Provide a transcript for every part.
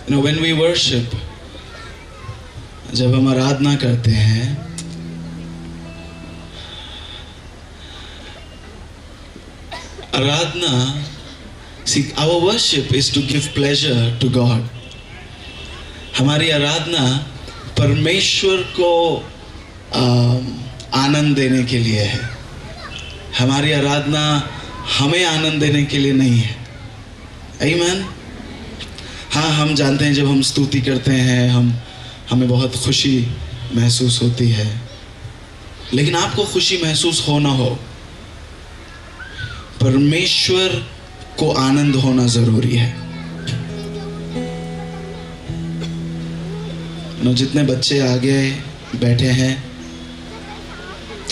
When we worship, जब हम आराधना करते हैं, आराधना, see, our worship is to give pleasure to God. हमारी आराधना परमेश्वर को आनंद देने के लिए है। हमारी आराधना हमें आनंद देने के लिए नहीं है। आमीन। हाँ, हम जानते हैं जब हम स्तुति करते हैं हमें बहुत खुशी महसूस होती है, लेकिन आपको खुशी महसूस हो ना हो, परमेश्वर को आनंद होना जरूरी है। जितने बच्चे आगे बैठे हैं,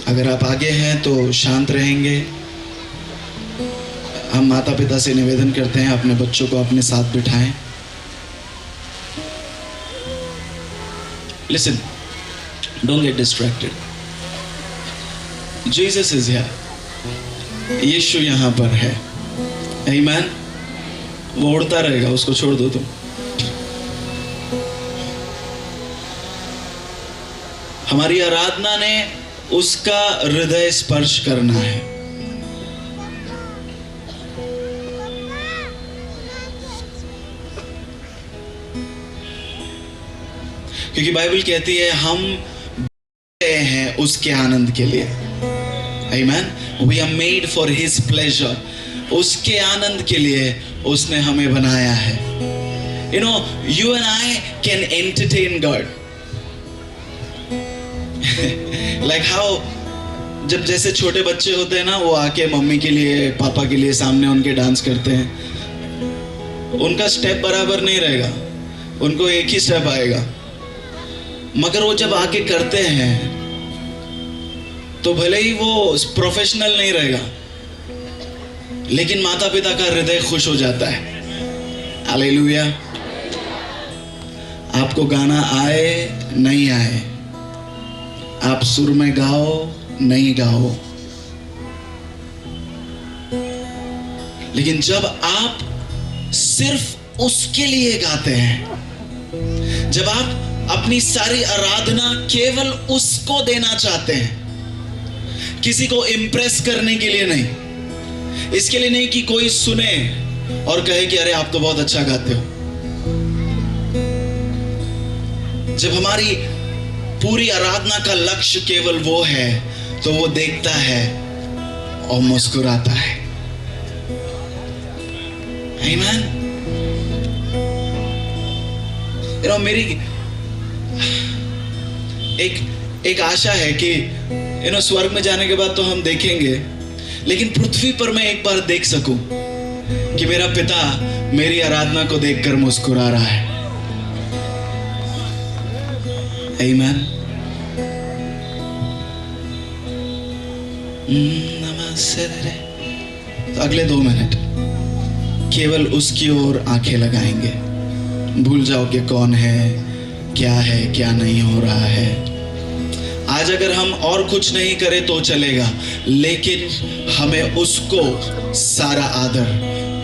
अगर आप आगे हैं तो शांत रहेंगे। हम माता पिता से निवेदन करते हैं अपने बच्चों को अपने साथ बिठाएं। Listen, don't get distracted. Jesus is here. यीशु यहाँ पर है। Amen. वो उड़ता रहेगा, उसको छोड़ दो तुम। हमारी आराधना ने उसका हृदय स्पर्श करना है। क्योंकि बाइबल कहती है हम हैं उसके आनंद के लिए। आमीन। We are made for His pleasure. उसके आनंद के लिए उसने हमें बनाया है। You know, you and I can entertain God. Like how जब जैसे छोटे बच्चे होते हैं ना, वो आके मम्मी के लिए पापा के लिए सामने उनके डांस करते हैं। उनका स्टेप बराबर नहीं रहेगा, उनको एक ही स्टेप आएगा, मगर वो जब आके करते हैं तो भले ही वो प्रोफेशनल नहीं रहेगा, लेकिन माता पिता का हृदय खुश हो जाता है। हालेलुया। आपको गाना आए नहीं आए, आप सुर में गाओ नहीं गाओ, लेकिन जब आप सिर्फ उसके लिए गाते हैं, जब आप अपनी सारी आराधना केवल उसको देना चाहते हैं, किसी को इम्प्रेस करने के लिए नहीं, इसके लिए नहीं कि कोई सुने और कहे कि अरे आप तो बहुत अच्छा गाते हो। जब हमारी पूरी आराधना का लक्ष्य केवल वो है, तो वो देखता है और मुस्कुराता है। आमीन। You know, मेरी एक आशा है कि स्वर्ग में जाने के बाद तो हम देखेंगे, लेकिन पृथ्वी पर मैं एक बार देख सकूं कि मेरा पिता मेरी आराधना को देखकर मुस्कुरा रहा है। आमीन। तो अगले 2 मिनट केवल उसकी ओर आंखें लगाएंगे। भूल जाओ कि कौन है क्या नहीं हो रहा है। आज अगर हम और कुछ नहीं करें तो चलेगा, लेकिन हमें उसको सारा आदर,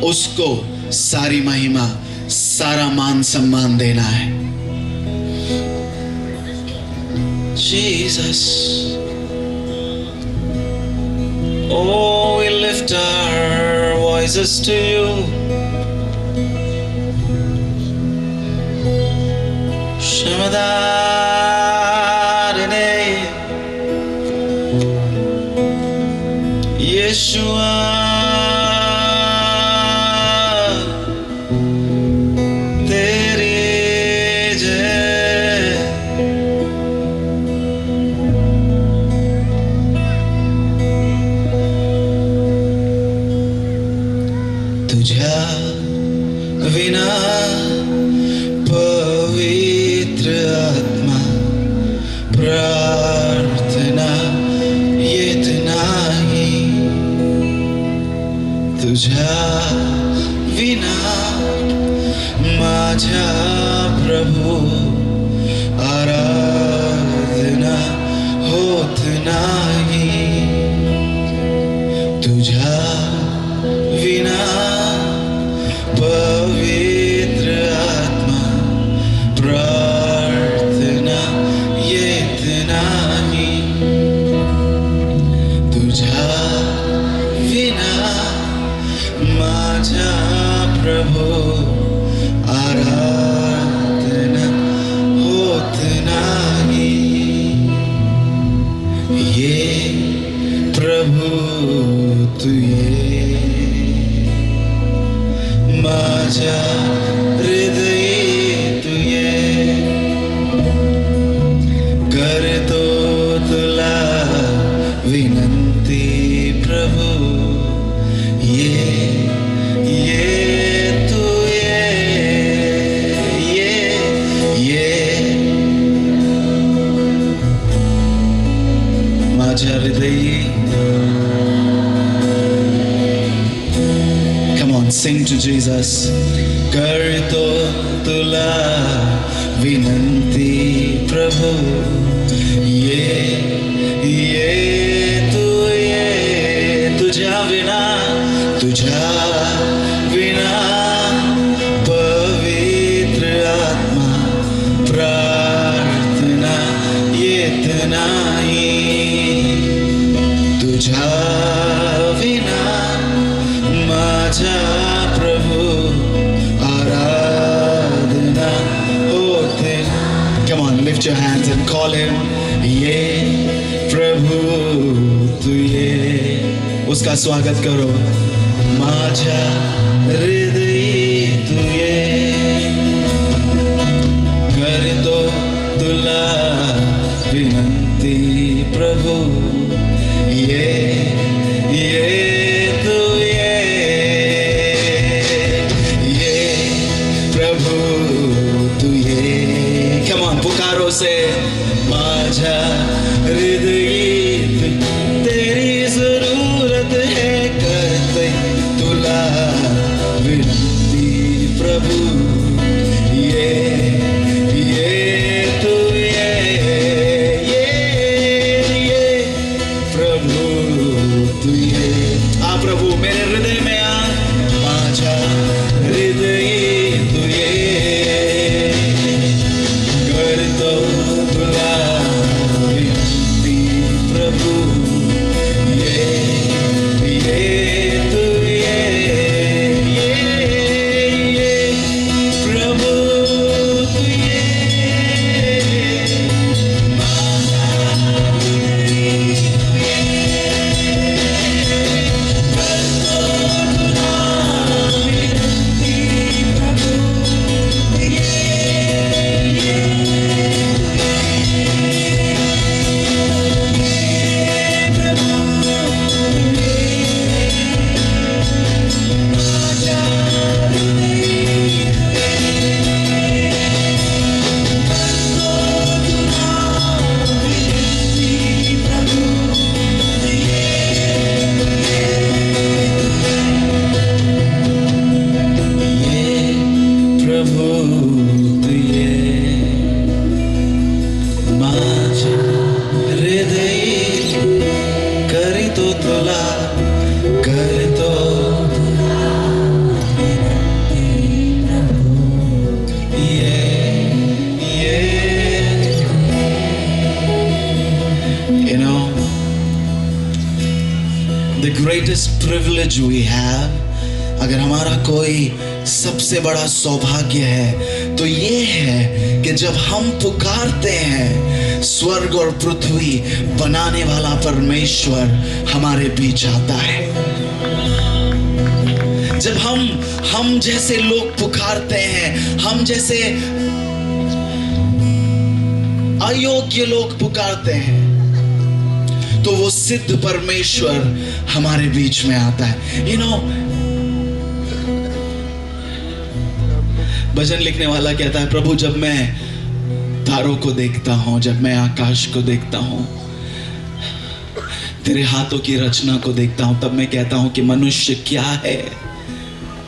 उसको सारी महिमा, सारा मान सम्मान देना है। Jesus, oh, we lift our voices to you. Yeshua, तेरी जय। तुझा विना पवित्र आत्मा प्रार्थना येत नाही, तुझा विना माझा प्रभु आराधना होत नाही, तुझा विना पवित्र आत्मा बस करतो तुला विनंती प्रभु, ये तुझ्या विना पवित्र आत्मा प्रार्थना येत नाही, तुझ्या विना माझा प्रभु आराधना होते. Come on, lift your hands and call him. ये प्रभु तू ये, उसका स्वागत करो. माझा हृदय तू ये करतो तुला विनंती प्रभु, ये तू ये प्रभु तू ये. Come on, पुकारो से. माझा हृदय तेरी जरूरत है, करते तुला विनंती प्रभु, ये तू ये प्रभु तू ये. आ प्रभु मेरे हृदय में आ, माझा हृदय तू ये करतो तुला विनंती प्रभु, ये तू ये प्रभु तू ये. The greatest privilege we have, अगर हमारा कोई सबसे बड़ा सौभाग्य है तो ये है कि जब हम पुकारते हैं, स्वर्ग और पृथ्वी बनाने वाला परमेश्वर हमारे बीच आता है. जब हम जैसे लोग पुकारते हैं, हम जैसे अयोग्य लोग पुकारते हैं, तो वो सिद्ध परमेश्वर हमारे बीच में आता है. यू नो, भजन लिखने वाला कहता है, प्रभु जब मैं तारों को देखता हूं, जब मैं आकाश को देखता हूं, तेरे हाथों की रचना को देखता हूं, तब मैं कहता हूं कि मनुष्य क्या है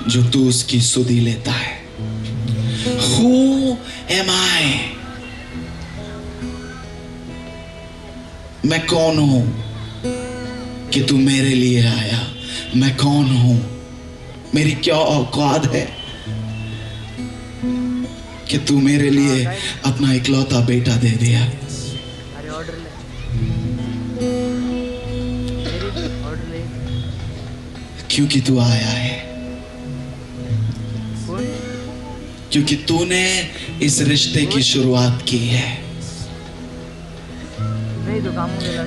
जो तू उसकी सुधि लेता है. Who am I? मैं कौन हूं कि तू मेरे लिए आया? मैं कौन हूं? मेरी क्या औकात है कि तू मेरे लिए अपना इकलौता बेटा दे दिया? क्योंकि तू आया है, क्योंकि तूने इस रिश्ते की शुरुआत की है.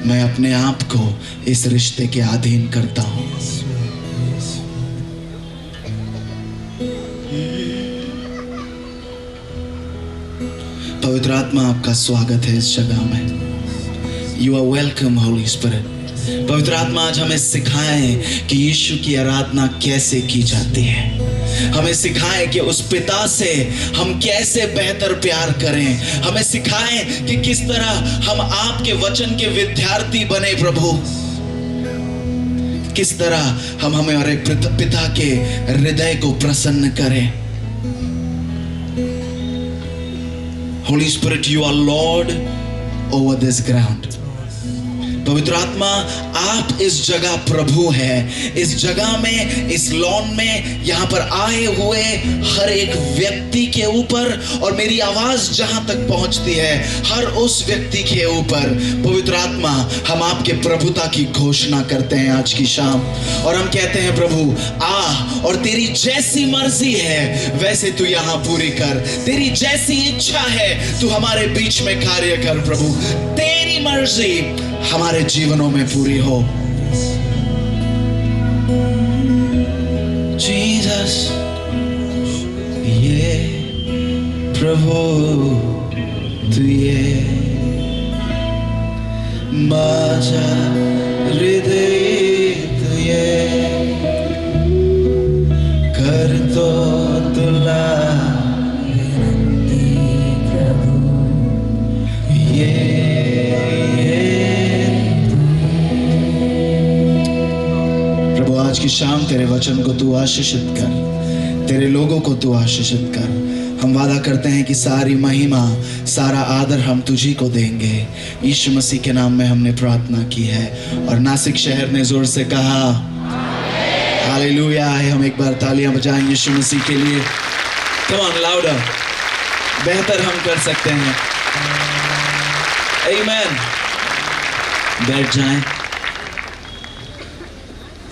मैं अपने आप को इस रिश्ते के अधीन करता हूं. पवित्र आत्मा, आपका स्वागत है इस जगह में. You are welcome holy spirit. पवित्र आत्मा, आज हमें सिखाएं कि यीशु की आराधना कैसे की जाती है. हमें सिखाएं कि उस पिता से हम कैसे बेहतर प्यार करें. हमें सिखाएं कि किस तरह हम आपके वचन के विद्यार्थी बने. प्रभु, किस तरह हम हमारे पिता के हृदय को प्रसन्न करें। Holy Spirit, you are Lord over this ground. पवित्र आत्मा, आप इस जगह प्रभु हैं। इस जगह में, इस लॉन में, यहाँ पर आए हुए हर एक व्यक्ति के ऊपर, और मेरी आवाज जहां तक पहुंचती है हर उस व्यक्ति के ऊपर, पवित्र आत्मा, हम आपके प्रभुता की घोषणा करते हैं आज की शाम। और हम कहते हैं प्रभु आ, और तेरी जैसी मर्जी है वैसे तू यहाँ पूरी कर। तेरी जैसी इच्छा है तू हमारे बीच में कार्य कर प्रभु। तेरी मर्जी हमारे जीवनों में पूरी हो। जीसस, ये प्रभु तू ये माझा हृदय तू ये करतो तुला आज की शाम तेरे वचन को तू आशीषित कर, तेरे लोगों को तू आशीषित कर। हम वादा करते हैं कि सारी महिमा, सारा आदर हम तुझी को देंगे। यीशु मसीह के नाम में हमने प्रार्थना की है, और नासिक शहर ने जोर से कहा हालेलुया। हम एक बार तालियां बजाएं यीशु मसीह के लिए। कम ऑन लाउडर, बेहतर हम कर सकते हैं। आमीन। बैठ जाएं।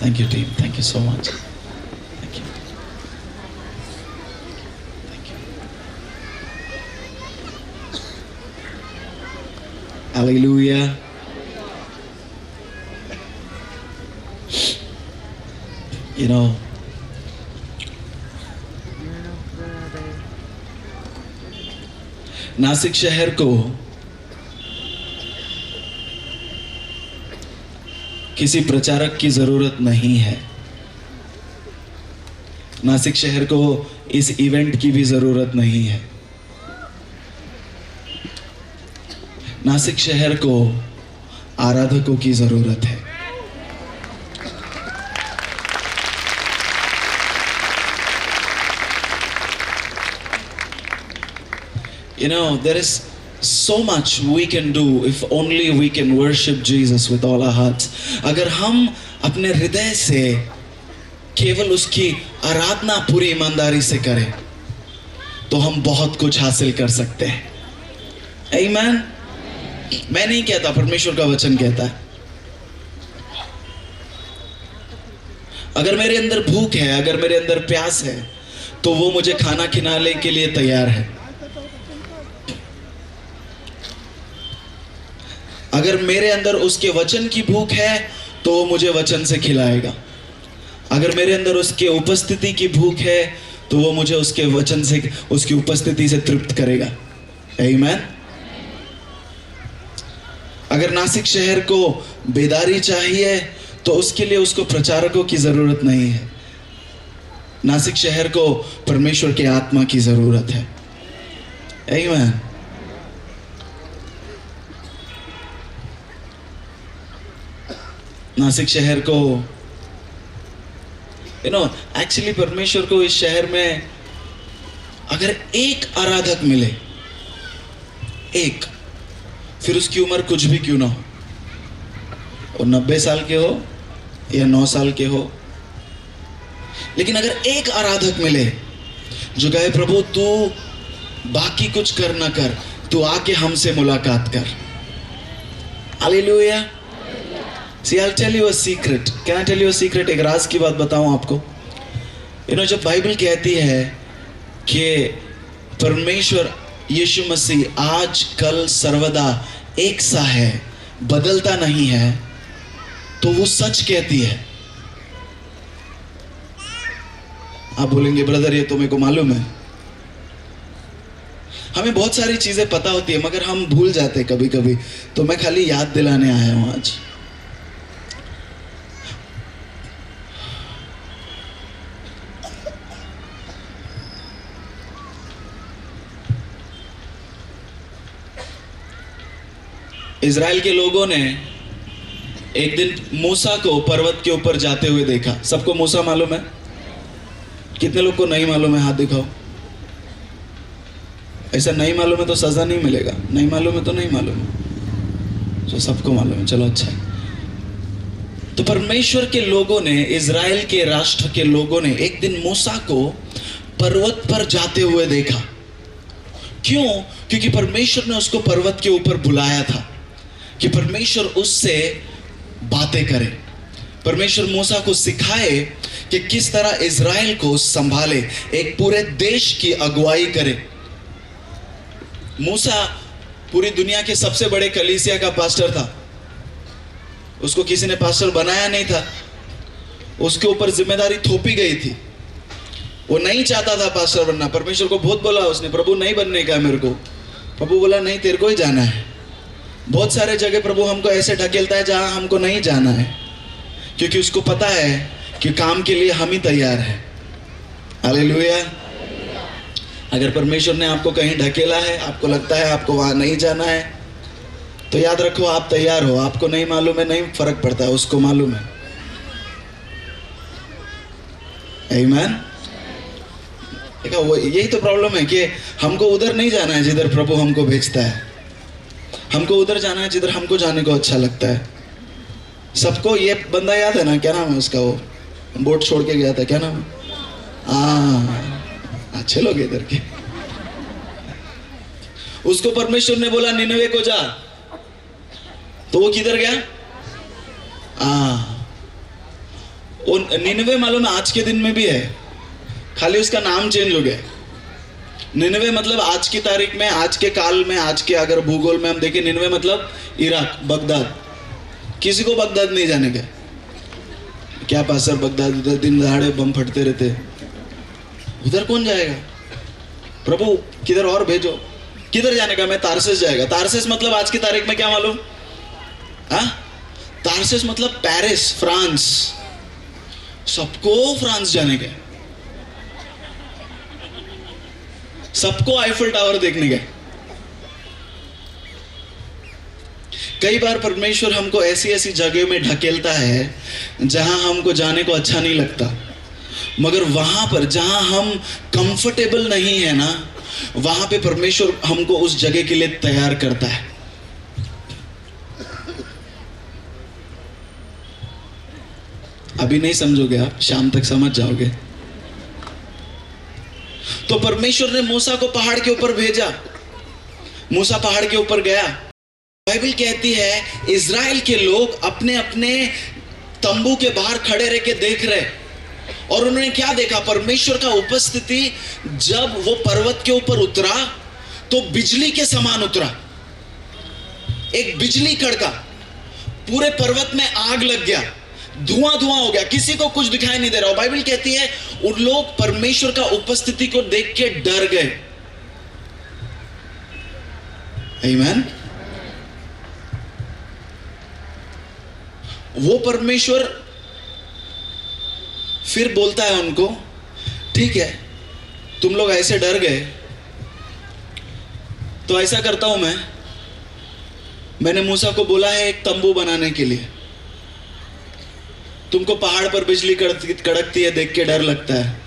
Thank you team, thank you so much. Thank you. Thank you. Hallelujah. You know, Nashik शहर को किसी प्रचारक की जरूरत नहीं है। नासिक शहर को इस इवेंट की भी जरूरत नहीं है। नासिक शहर को आराधकों की जरूरत है। You know, there is so much we can do if only we can worship Jesus with all our hearts. अगर हम अपने हृदय से केवल उसकी आराधना पूरी ईमानदारी से करें तो हम बहुत कुछ हासिल कर सकते हैं। आमीन। मैं नहीं कहता, परमेश्वर का वचन कहता है। अगर मेरे अंदर भूख है, अगर मेरे अंदर प्यास है, तो वो मुझे खाना खिलाने के लिए तैयार है। अगर मेरे अंदर उसके वचन की भूख है तो वो मुझे वचन से खिलाएगा। अगर मेरे अंदर उसके उपस्थिति की भूख है तो वो मुझे उसके वचन से, उसकी उपस्थिति से तृप्त करेगा। आमीन। अगर नासिक शहर को बेदारी चाहिए तो उसके लिए उसको प्रचारकों की जरूरत नहीं है। नासिक शहर को परमेश्वर के आत्मा की जरूरत है। आमीन। नासिक शहर को एक्चुअली परमेश्वर को इस शहर में अगर एक आराधक मिले, एक, फिर उसकी उम्र कुछ भी क्यों ना हो, और 90 साल के हो या 9 साल के हो, लेकिन अगर एक आराधक मिले जो कहे प्रभु तू बाकी कुछ कर ना कर, तू आके हमसे मुलाकात कर। Hallelujah. See, I'll tell you a secret. Can I tell you a secret? एक राज की बात बताऊं आपको। जब बाइबल कहती है कि परमेश्वर यीशु मसीह आज कल सर्वदा एक सा है, बदलता नहीं है, तो वो सच कहती है। आप बोलेंगे ब्रदर ये तो मेरे को मालूम है। हमें बहुत सारी चीजें पता होती है मगर हम भूल जाते कभी कभी, तो मैं खाली याद दिलाने आया हूं आज। इजराइल के लोगों ने एक दिन मूसा को पर्वत के ऊपर जाते हुए देखा। सबको मूसा मालूम है? कितने लोग को नहीं मालूम है? हाथ दिखाओ। ऐसा नहीं मालूम है तो सजा नहीं मिलेगा, नहीं मालूम है तो नहीं मालूम है, तो सबको मालूम है। चलो अच्छा है। तो परमेश्वर के लोगों ने, इजराइल के राष्ट्र के लोगों ने एक दिन मूसा को पर्वत पर जाते हुए देखा। क्यों? क्योंकि परमेश्वर ने उसको पर्वत के ऊपर बुलाया था कि परमेश्वर उससे बातें करे। परमेश्वर मूसा को सिखाए कि किस तरह इजराइल को संभाले, एक पूरे देश की अगुवाई करे। मूसा पूरी दुनिया के सबसे बड़े कलीसिया का पास्टर था। उसको किसी ने पास्टर बनाया नहीं था, उसके ऊपर जिम्मेदारी थोपी गई थी। वो नहीं चाहता था पास्टर बनना। परमेश्वर को बहुत बोला उसने, प्रभु नहीं बनने का मेरे को। प्रभु बोला नहीं, तेरे को ही जाना है। बहुत सारे जगह प्रभु हमको ऐसे ढकेलता है जहां हमको नहीं जाना है, क्योंकि उसको पता है कि काम के लिए हम ही तैयार हैं। हालेलुया। अगर परमेश्वर ने आपको कहीं ढकेला है, आपको लगता है आपको वहां नहीं जाना है, तो याद रखो आप तैयार हो। आपको नहीं मालूम है, नहीं फर्क पड़ता है, उसको मालूम है। आमीन। देखा, वो यही तो प्रॉब्लम है कि हमको उधर नहीं जाना है जिधर प्रभु हमको भेजता है। हमको उधर जाना है जिधर हमको जाने को अच्छा लगता है। सबको ये बंदा याद है ना, क्या नाम है उसका, वो बोट छोड़ के गया था, क्या नाम है? अच्छे लोग इधर के। उसको परमेश्वर ने बोला निनवे को जा, तो वो किधर गया? वो निनवे मालूम है आज के दिन में भी है, खाली उसका नाम चेंज हो गया। निनवे मतलब आज की तारीख में, आज के काल में, आज के अगर भूगोल में हम देखें, निनवे मतलब इराक, बगदाद। किसी को बगदाद नहीं जाने का। क्या पासर बगदाद, उधर दिन दहाड़े बम फटते रहते, उधर कौन जाएगा? प्रभु किधर और भेजो। किधर जाने का? मैं तारसेस जाएगा। तारसेस मतलब आज की तारीख में क्या मालूम? तारसेस मतलब पेरिस, फ्रांस। सबको फ्रांस जाने का, सबको आईफल टावर देखने गए। कई बार परमेश्वर हमको ऐसी ऐसी जगह में ढकेलता है जहां हमको जाने को अच्छा नहीं लगता, मगर वहां पर जहां हम कंफर्टेबल नहीं है ना, वहां पे परमेश्वर हमको उस जगह के लिए तैयार करता है। अभी नहीं समझोगे आप, शाम तक समझ जाओगे। तो परमेश्वर ने मूसा को पहाड़ के ऊपर भेजा। मूसा पहाड़ के ऊपर गया। बाइबल कहती है इजराइल के लोग अपने अपने तंबू के बाहर खड़े रह के देख रहे, और उन्होंने क्या देखा? परमेश्वर का उपस्थिति जब वो पर्वत के ऊपर उतरा तो बिजली के समान उतरा। एक बिजली कड़का, पूरे पर्वत में आग लग गया, धुआं धुआं हो गया, किसी को कुछ दिखाई नहीं दे रहा। बाइबल कहती है उन लोग परमेश्वर का उपस्थिति को देख के डर गए। आमीन। वो परमेश्वर फिर बोलता है उनको, ठीक है तुम लोग ऐसे डर गए, तो ऐसा करता हूं मैंने मूसा को बोला है एक तंबू बनाने के लिए। तुमको पहाड़ पर बिजली कड़कती है देख के डर लगता है,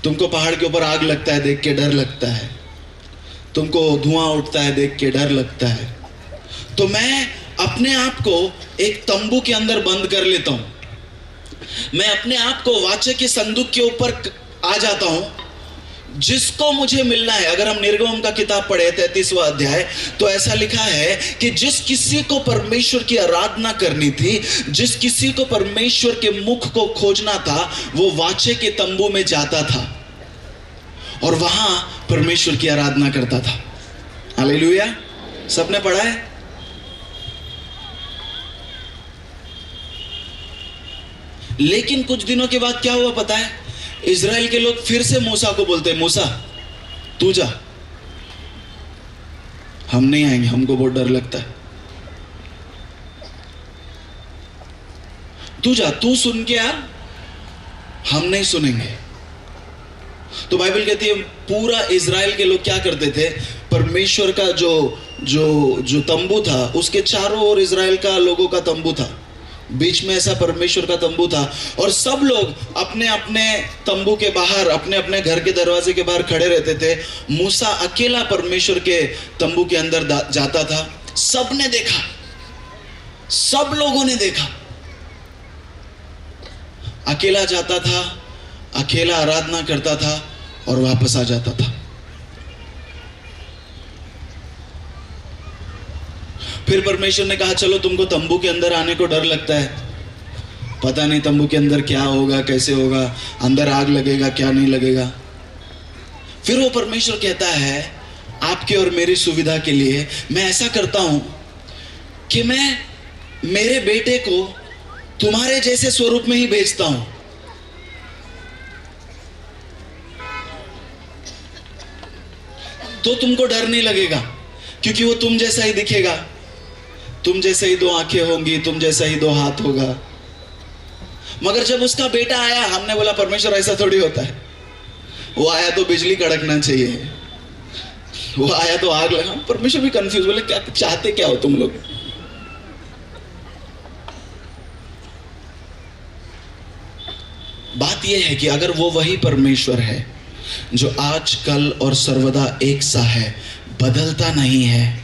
तुमको पहाड़ के ऊपर आग लगता है देख के डर लगता है, तुमको धुआं उठता है देख के डर लगता है, तो मैं अपने आप को एक तंबू के अंदर बंद कर लेता हूं। मैं अपने आप को वाचा के संदूक के ऊपर आ जाता हूं, जिसको मुझे मिलना है। अगर हम निर्गमन का किताब पढ़े 33वां अध्याय, तो ऐसा लिखा है कि जिस किसी को परमेश्वर की आराधना करनी थी, जिस किसी को परमेश्वर के मुख को खोजना था, वो वाचे के तंबू में जाता था और वहां परमेश्वर की आराधना करता था। हालेलुया। सबने पढ़ा है? लेकिन कुछ दिनों के बाद क्या हुआ पता है? इजराइल के लोग फिर से मूसा को बोलते, मूसा तू जा, हम नहीं आएंगे, हमको बहुत डर लगता है, तू जा, तू सुन के यार, हम नहीं सुनेंगे। तो बाइबल कहती है पूरा इजराइल के लोग क्या करते थे? परमेश्वर का जो जो जो तंबू था, उसके चारों ओर इजराइल का लोगों का तंबू था, बीच में ऐसा परमेश्वर का तंबू था और सब लोग अपने अपने तंबू के बाहर, अपने अपने घर के दरवाजे के बाहर खड़े रहते थे। मूसा अकेला परमेश्वर के तंबू के अंदर जाता था। सबने देखा, सब लोगों ने देखा। अकेला जाता था, अकेला आराधना करता था और वापस आ जाता था। फिर परमेश्वर ने कहा चलो, तुमको तंबू के अंदर आने को डर लगता है, पता नहीं तंबू के अंदर क्या होगा, कैसे होगा, अंदर आग लगेगा क्या नहीं लगेगा। फिर वो परमेश्वर कहता है आपके और मेरी सुविधा के लिए मैं ऐसा करता हूं कि मैं मेरे बेटे को तुम्हारे जैसे स्वरूप में ही भेजता हूं। तो तुमको डर नहीं लगेगा, क्योंकि वो तुम जैसा ही दिखेगा, तुम जैसे ही 2 आंखें होंगी, तुम जैसा ही 2 हाथ होगा। मगर जब उसका बेटा आया, हमने बोला परमेश्वर ऐसा थोड़ी होता है, वो आया तो बिजली कड़कना चाहिए, वो आया तो आग लगा। परमेश्वर भी कंफ्यूज, बोले क्या चाहते, क्या हो तुम लोग। बात यह है कि अगर वो वही परमेश्वर है जो आज कल और सर्वदा एक सा है, बदलता नहीं है,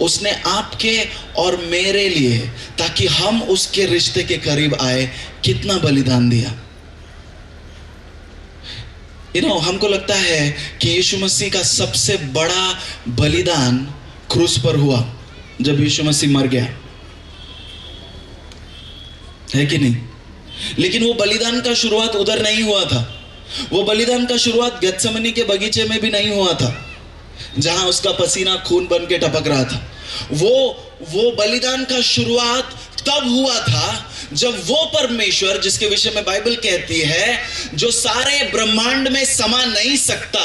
उसने आपके और मेरे लिए, ताकि हम उसके रिश्ते के करीब आए, कितना बलिदान दिया। हमको लगता है कि यीशु मसीह का सबसे बड़ा बलिदान क्रूस पर हुआ जब यीशु मसीह मर गया, है कि नहीं? लेकिन वो बलिदान का शुरुआत उधर नहीं हुआ था। वो बलिदान का शुरुआत गेत्सेमनी के बगीचे में भी नहीं हुआ था, जहां उसका पसीना खून बन के टपक रहा था। वो बलिदान का शुरुआत तब हुआ था जब वो परमेश्वर, जिसके विषय में बाइबल कहती है जो सारे ब्रह्मांड में समा नहीं सकता,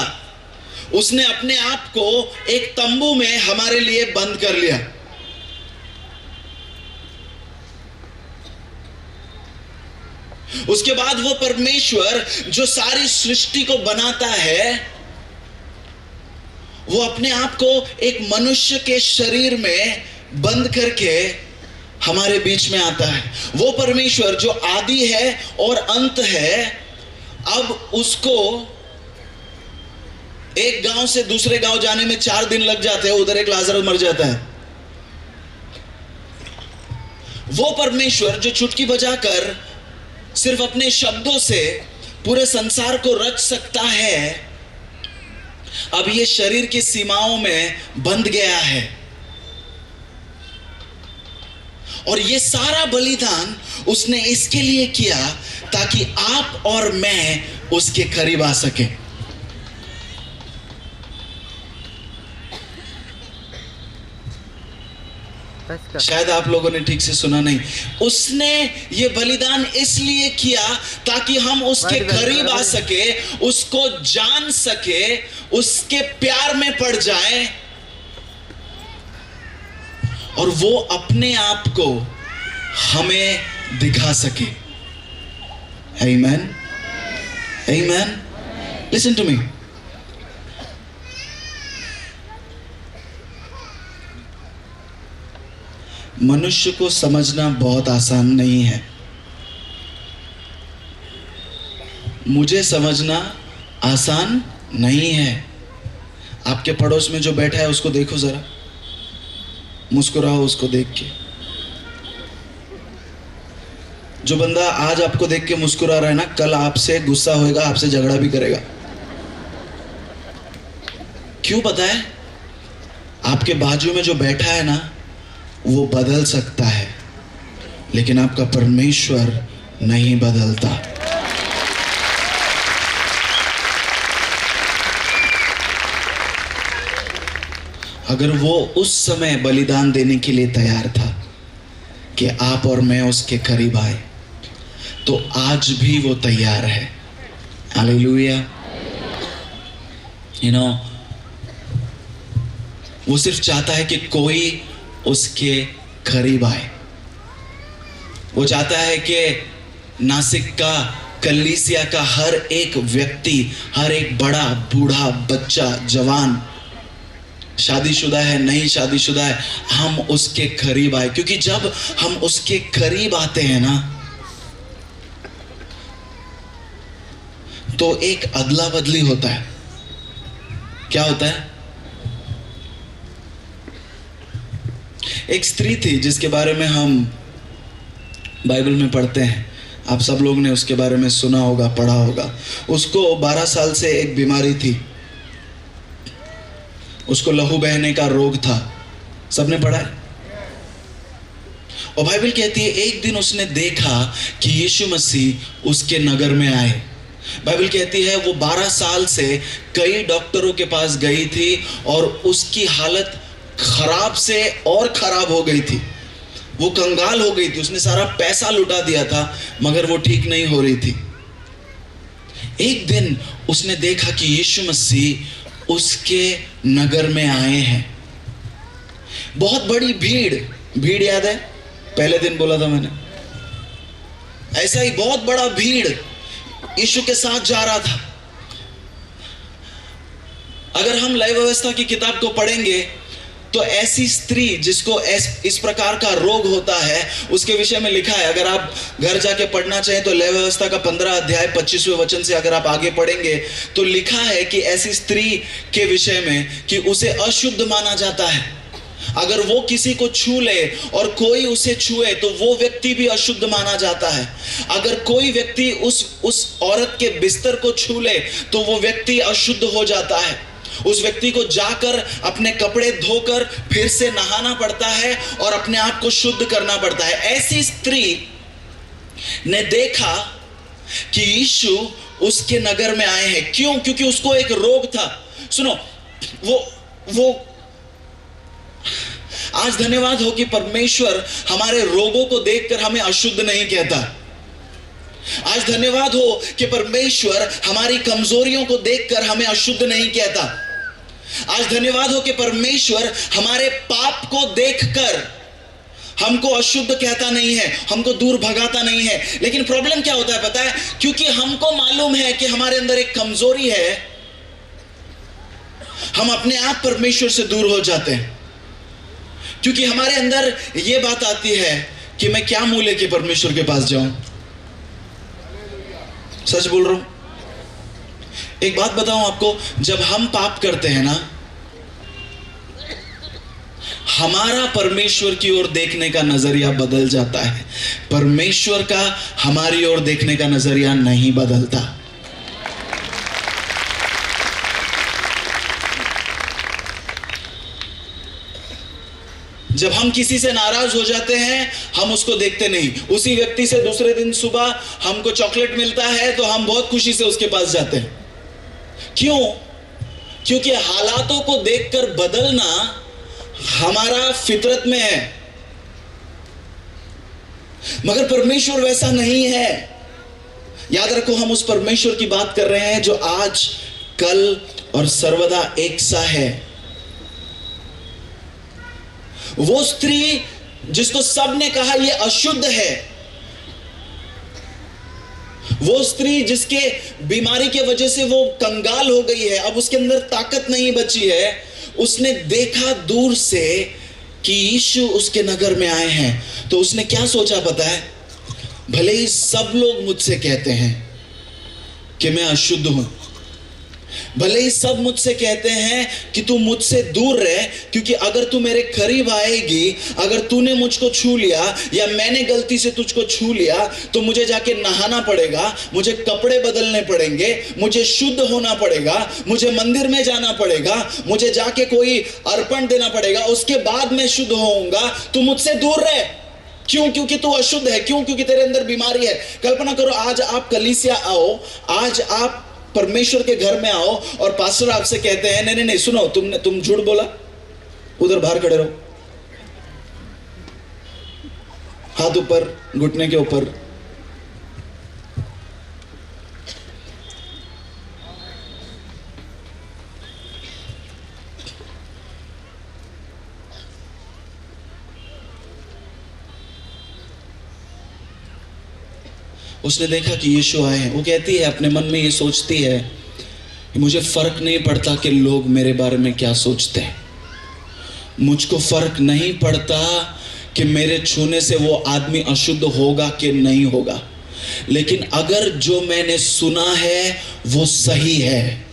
उसने अपने आप को एक तंबू में हमारे लिए बंद कर लिया। उसके बाद वो परमेश्वर जो सारी सृष्टि को बनाता है, वो अपने आप को एक मनुष्य के शरीर में बंद करके हमारे बीच में आता है। वो परमेश्वर जो आदि है और अंत है, अब उसको एक गांव से दूसरे गांव जाने में 4 दिन लग जाते हैं, उधर एक लाजर मर जाता है। वो परमेश्वर जो चुटकी बजाकर सिर्फ अपने शब्दों से पूरे संसार को रच सकता है, अब ये शरीर की सीमाओं में बंध गया है। और ये सारा बलिदान उसने इसके लिए किया ताकि आप और मैं उसके करीब आ सके। शायद आप लोगों ने ठीक से सुना नहीं। उसने ये बलिदान इसलिए किया ताकि हम उसके करीब आ सके, उसको जान सके, उसके प्यार में पड़ जाए और वो अपने आप को हमें दिखा सके। आमीन, आमीन। Listen to me. मनुष्य को समझना बहुत आसान नहीं है। मुझे समझना आसान नहीं है। आपके पड़ोस में जो बैठा है उसको देखो जरा, मुस्कुराओ उसको देख के। जो बंदा आज आपको देख के मुस्कुरा रहा है ना, कल आपसे गुस्सा होएगा, आपसे झगड़ा भी करेगा। क्यों पता है? आपके बाजू में जो बैठा है ना, वो बदल सकता है, लेकिन आपका परमेश्वर नहीं बदलता। अगर वो उस समय बलिदान देने के लिए तैयार था कि आप और मैं उसके करीब आए, तो आज भी वो तैयार है। हालेलुया। वो सिर्फ चाहता है कि कोई उसके करीब आए। वो चाहता है कि नासिक का, कलीसिया का हर एक व्यक्ति, हर एक बड़ा, बूढ़ा, बच्चा, जवान, शादीशुदा है, नहीं शादीशुदा है, हम उसके करीब आए। क्योंकि जब हम उसके करीब आते हैं ना, तो एक अदला बदली होता है। क्या होता है? एक स्त्री थी जिसके बारे में हम बाइबल में पढ़ते हैं, आप सब लोग ने उसके बारे में सुना होगा, पढ़ा होगा। उसको 12 साल से एक बीमारी थी, उसको लहू बहने का रोग था, सबने पढ़ा है। और बाइबल कहती है एक दिन उसने देखा कि यीशु मसीह उसके नगर में आए। बाइबल कहती है वो 12 साल से कई डॉक्टरों के पास गई थी और उसकी हालत खराब से और खराब हो गई थी, वो कंगाल हो गई थी, उसने सारा पैसा लुटा दिया था मगर वो ठीक नहीं हो रही थी। एक दिन उसने देखा कि यीशु मसीह उसके नगर में आए हैं। बहुत बड़ी भीड़ याद है, पहले दिन बोला था मैंने, ऐसा ही बहुत बड़ा भीड़ यीशु के साथ जा रहा था। अगर हम लय व्यवस्था की किताब को पढ़ेंगे तो ऐसी स्त्री जिसको इस प्रकार का रोग होता है उसके विषय में लिखा है। अगर आप घर जाके पढ़ना चाहें तो लय व्यवस्था का 15 अध्याय 25वें वचन से अगर आप आगे पढ़ेंगे तो लिखा है कि ऐसी स्त्री के विषय में कि उसे अशुद्ध माना जाता है। अगर वो किसी को छू ले और कोई उसे छुए तो वो व्यक्ति भी अशुद्ध माना जाता है। अगर कोई व्यक्ति उस औरत के बिस्तर को छू ले तो वो व्यक्ति अशुद्ध हो जाता है। उस व्यक्ति को जाकर अपने कपड़े धोकर फिर से नहाना पड़ता है और अपने आप को शुद्ध करना पड़ता है। ऐसी स्त्री ने देखा कि यीशु उसके नगर में आए हैं। क्यों? क्योंकि उसको एक रोग था। सुनो, वो आज धन्यवाद हो कि परमेश्वर हमारे रोगों को देखकर हमें अशुद्ध नहीं कहता। आज धन्यवाद हो कि परमेश्वर हमारी कमजोरियों को देखकर हमें अशुद्ध नहीं कहता। आज धन्यवाद हो कि परमेश्वर हमारे पाप को देखकर हमको अशुद्ध कहता नहीं है, हमको दूर भगाता नहीं है। लेकिन प्रॉब्लम क्या होता है पता है? क्योंकि हमको मालूम है कि हमारे अंदर एक कमजोरी है, हम अपने आप परमेश्वर से दूर हो जाते हैं। क्योंकि हमारे अंदर यह बात आती है कि मैं क्या मुंह लेके परमेश्वर के पास जाऊं। सच बोल रहा हूं। एक बात बताऊं आपको, जब हम पाप करते हैं ना, हमारा परमेश्वर की ओर देखने का नजरिया बदल जाता है। परमेश्वर का हमारी ओर देखने का नजरिया नहीं बदलता। जब हम किसी से नाराज हो जाते हैं हम उसको देखते नहीं। उसी व्यक्ति से दूसरे दिन सुबह हमको चॉकलेट मिलता है तो हम बहुत खुशी से उसके पास जाते हैं। क्यों? क्योंकि हालातों को देखकर बदलना हमारा फितरत में है। मगर परमेश्वर वैसा नहीं है। याद रखो, हम उस परमेश्वर की बात कर रहे हैं जो आज, कल और सर्वदा एक सा है। वो स्त्री जिसको सबने कहा ये अशुद्ध है, वो स्त्री जिसके बीमारी के वजह से वो कंगाल हो गई है, अब उसके अंदर ताकत नहीं बची है, उसने देखा दूर से कि यीशु उसके नगर में आए हैं तो उसने क्या सोचा पता है? भले ही सब लोग मुझसे कहते हैं कि मैं अशुद्ध हूं, भले ही सब मुझसे कहते हैं कि तू मुझसे दूर रह, क्योंकि अगर तू मेरे करीब आएगी, अगर तूने मुझको छू लिया या मैंने गलती से तुझको छू लिया तो मुझे जाके नहाना पड़ेगा, मुझे कपड़े बदलने पड़ेंगे, मुझे शुद्ध होना पड़ेगा, मुझे मंदिर में जाना पड़ेगा, मुझे जाके कोई अर्पण देना पड़ेगा, उसके बाद मैं शुद्ध होऊंगा। तू मुझसे दूर रह। क्यों? क्योंकि तू अशुद्ध है। क्यों? क्योंकि तेरे अंदर बीमारी है। कल्पना करो, आज आप कलीसिया आओ, आज आप परमेश्वर के घर में आओ और पास्टर आपसे कहते हैं नहीं नहीं सुनो, तुम झूठ बोला, उधर बाहर खड़े रहो, हाथ ऊपर, घुटने के ऊपर। उसने देखा कि यीशु आए हैं। वो कहती है, अपने मन में ये सोचती है कि मुझे फर्क नहीं पड़ता कि लोग मेरे बारे में क्या सोचते हैं। मुझको फर्क नहीं पड़ता कि मेरे छूने से वो आदमी अशुद्ध होगा कि नहीं होगा, लेकिन अगर जो मैंने सुना है वो सही है,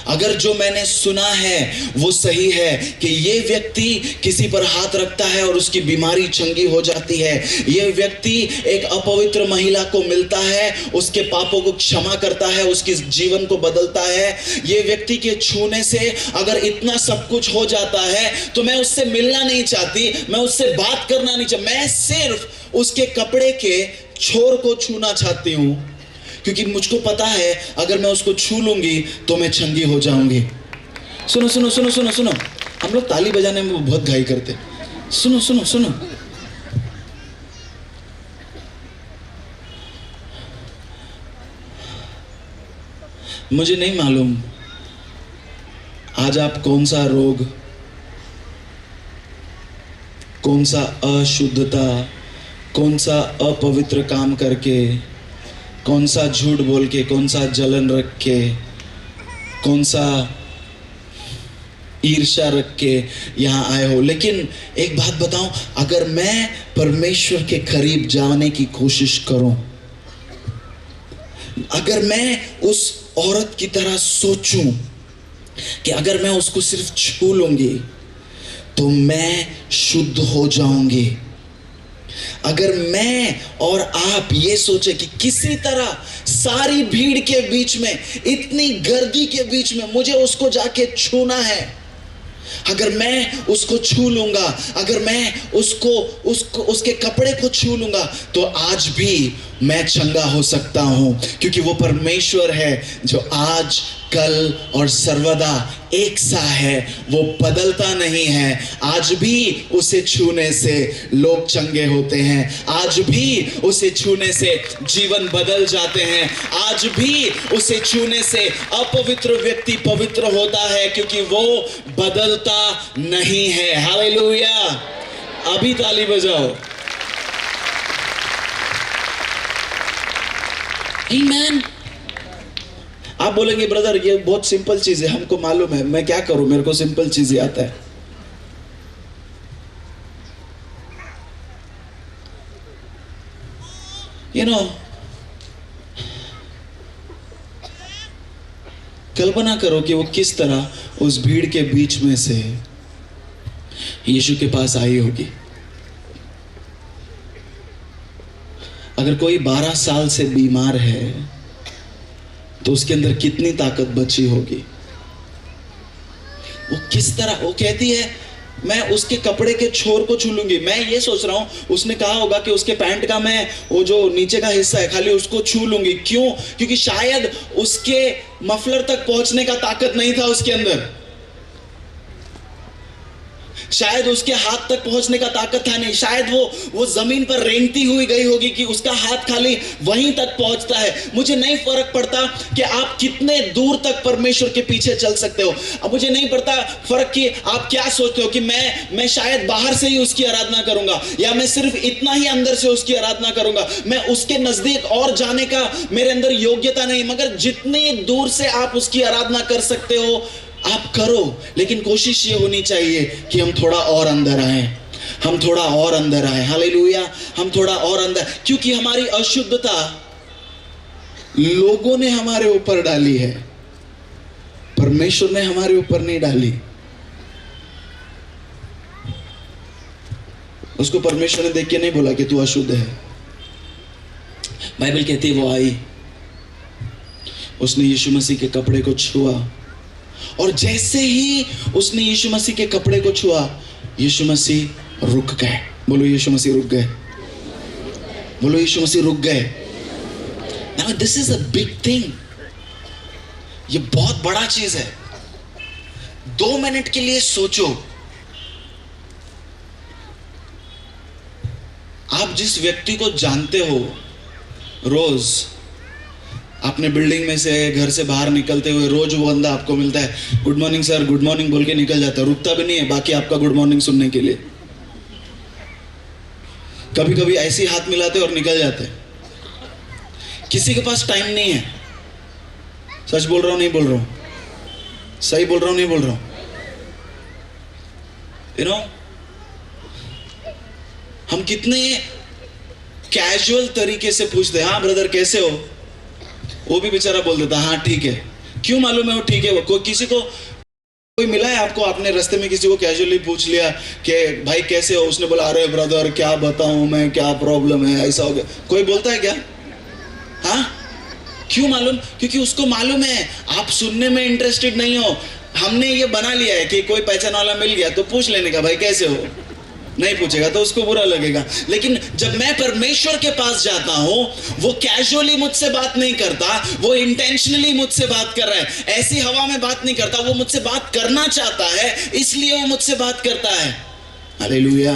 अगर जो मैंने सुना है वो सही है कि ये व्यक्ति किसी पर हाथ रखता है और उसकी बीमारी चंगी हो जाती है, ये व्यक्ति एक अपवित्र महिला को मिलता है, उसके पापों को क्षमा करता है, उसके जीवन को बदलता है, ये व्यक्ति के छूने से अगर इतना सब कुछ हो जाता है तो मैं उससे मिलना नहीं चाहती, मैं उससे बात करना नहीं चाहती, मैं सिर्फ उसके कपड़े के छोर को छूना चाहती हूं, क्योंकि मुझको पता है अगर मैं उसको छू लूंगी तो मैं चंगी हो जाऊंगी। सुनो सुनो सुनो सुनो सुनो, हम लोग ताली बजाने में बहुत घाई करते। सुनो सुनो सुनो, मुझे नहीं मालूम आज आप कौन सा रोग, कौन सा अशुद्धता, कौन सा अपवित्र काम करके, कौन सा झूठ बोल के, कौन सा जलन रख के, कौन सा ईर्ष्या रख के यहां आए हो, लेकिन एक बात बताऊं, अगर मैं परमेश्वर के करीब जाने की कोशिश करूं, अगर मैं उस औरत की तरह सोचूं कि अगर मैं उसको सिर्फ छू लूंगी तो मैं शुद्ध हो जाऊंगी, अगर मैं और आप ये सोचे कि किसी तरह सारी भीड़ के बीच में, इतनी गर्दी के बीच में मुझे उसको जाके छूना है, अगर मैं उसको छू लूंगा, अगर मैं उसको उसके कपड़े को छू लूंगा तो आज भी मैं चंगा हो सकता हूं, क्योंकि वो परमेश्वर है जो आज कल और सर्वदा एक सा है, वो बदलता नहीं है। आज भी उसे छूने से लोग चंगे होते हैं, आज भी उसे छूने से जीवन बदल जाते हैं, आज भी उसे छूने से अपवित्र व्यक्ति पवित्र होता है, क्योंकि वो बदलता नहीं है। हालेलुया, अभी ताली बजाओ। आमीन। आप बोलेंगे ब्रदर ये बहुत सिंपल चीज है, हमको मालूम है, मैं क्या करूं, मेरे को सिंपल चीज ही आता है। यू नो, कल्पना करो कि वो किस तरह उस भीड़ के बीच में से यीशु के पास आई होगी। अगर कोई 12 साल से बीमार है तो उसके अंदर कितनी ताकत बची होगी। वो किस तरह, वो कहती है मैं उसके कपड़े के छोर को छू लूंगी। मैं ये सोच रहा हूं उसने कहा होगा कि उसके पैंट का मैं वो जो नीचे का हिस्सा है खाली उसको छू लूंगी। क्यों? क्योंकि शायद उसके मफलर तक पहुंचने का ताकत नहीं था उसके अंदर, शायद उसके हाथ तक पहुंचने का ताकत था नहीं, शायद वो जमीन पर रेंगती हुई गई होगी कि उसका हाथ खाली वहीं तक पहुंचता है। मुझे नहीं फर्क पड़ता कि आप कितने दूर तक परमेश्वर के पीछे चल सकते हो। अब मुझे नहीं पड़ता फर्क कि आप क्या सोचते हो कि मैं शायद बाहर से ही उसकी आराधना करूंगा या मैं सिर्फ इतना ही अंदर से उसकी आराधना करूंगा, मैं उसके नजदीक और जाने का मेरे अंदर योग्यता नहीं। मगर जितनी दूर से आप उसकी आराधना कर सकते हो आप करो, लेकिन कोशिश ये होनी चाहिए कि हम थोड़ा और अंदर आए, हम थोड़ा और अंदर आए। हालेलुया, हम थोड़ा और अंदर, क्योंकि हमारी अशुद्धता लोगों ने हमारे ऊपर डाली है, परमेश्वर ने हमारे ऊपर नहीं डाली। उसको परमेश्वर ने देख के नहीं बोला कि तू अशुद्ध है। बाइबल कहती है वो आई, उसने यीशु मसीह के कपड़े को छुआ, और जैसे ही उसने यीशु मसीह के कपड़े को छुआ यीशु मसीह रुक गए। बोलो यीशु मसीह रुक गए, बोलो यीशु मसीह रुक गए। Now this is a big thing, ये बहुत बड़ा चीज है। 2 मिनट के लिए सोचो, आप जिस व्यक्ति को जानते हो, रोज अपने बिल्डिंग में से घर से बाहर निकलते हुए रोज वो बंदा आपको मिलता है, good morning sir, good morning बोल के निकल जाता है, रुकता भी नहीं है बाकी आपका गुड मॉर्निंग सुनने के लिए। कभी कभी ऐसे हाथ मिलाते और निकल जाते। किसी के पास टाइम नहीं है। सच बोल रहा हूं नहीं बोल रहा हूं, सही बोल रहा हूं नहीं बोल रहा हूं। यू नो, हम कितने कैजुअल तरीके से पूछते हैं, हाँ ब्रदर कैसे हो, वो भी बेचारा बोल देता हाँ ठीक है। क्यों मालूम है वो ठीक है? वो कोई किसी को कोई मिला है आपको, आपने रास्ते में किसी को कैजुअली पूछ लिया कि भाई कैसे हो, उसने बोला अरे ब्रदर क्या बताऊं मैं, क्या प्रॉब्लम है, ऐसा हो गया, कोई बोलता है क्या? हाँ, क्यों मालूम? क्योंकि उसको मालूम है आप सुनने में इंटरेस्टेड नहीं हो। हमने ये बना लिया है कि कोई पहचान वाला मिल गया तो पूछ लेने का, भाई कैसे हो। नहीं पूछेगा तो उसको बुरा लगेगा। लेकिन जब मैं परमेश्वर के पास जाता हूं, वो कैजुअली मुझसे बात नहीं करता, वो इंटेंशनली मुझसे बात कर रहा है। ऐसी हवा में बात नहीं करता, वो मुझसे बात करना चाहता है, इसलिए वो मुझसे बात करता है। हालेलुया।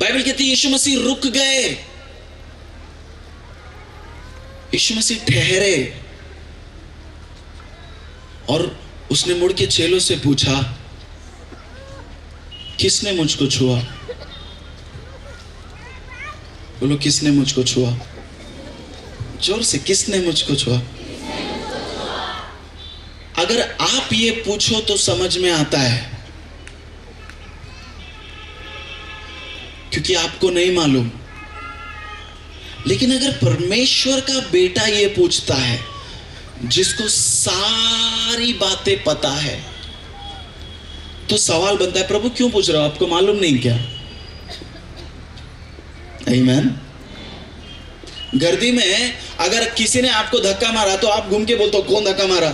बाइबल कहती है यीशु मसीह रुक गए, यीशु मसीह ठहरे और उसने मुड़ के चेलों से पूछा किसने मुझको छुआ? बोलो किसने मुझको छुआ? जोर से, किसने मुझको छुआ? अगर आप ये पूछो तो समझ में आता है, क्योंकि आपको नहीं मालूम। लेकिन अगर परमेश्वर का बेटा ये पूछता है, जिसको सारी बातें पता है, तो सवाल बनता है प्रभु क्यों पूछ रहे हो, आपको मालूम नहीं क्या? आमीन। गर्दी में अगर किसी ने आपको धक्का मारा तो आप घूम के बोलते हो कौन धक्का मारा,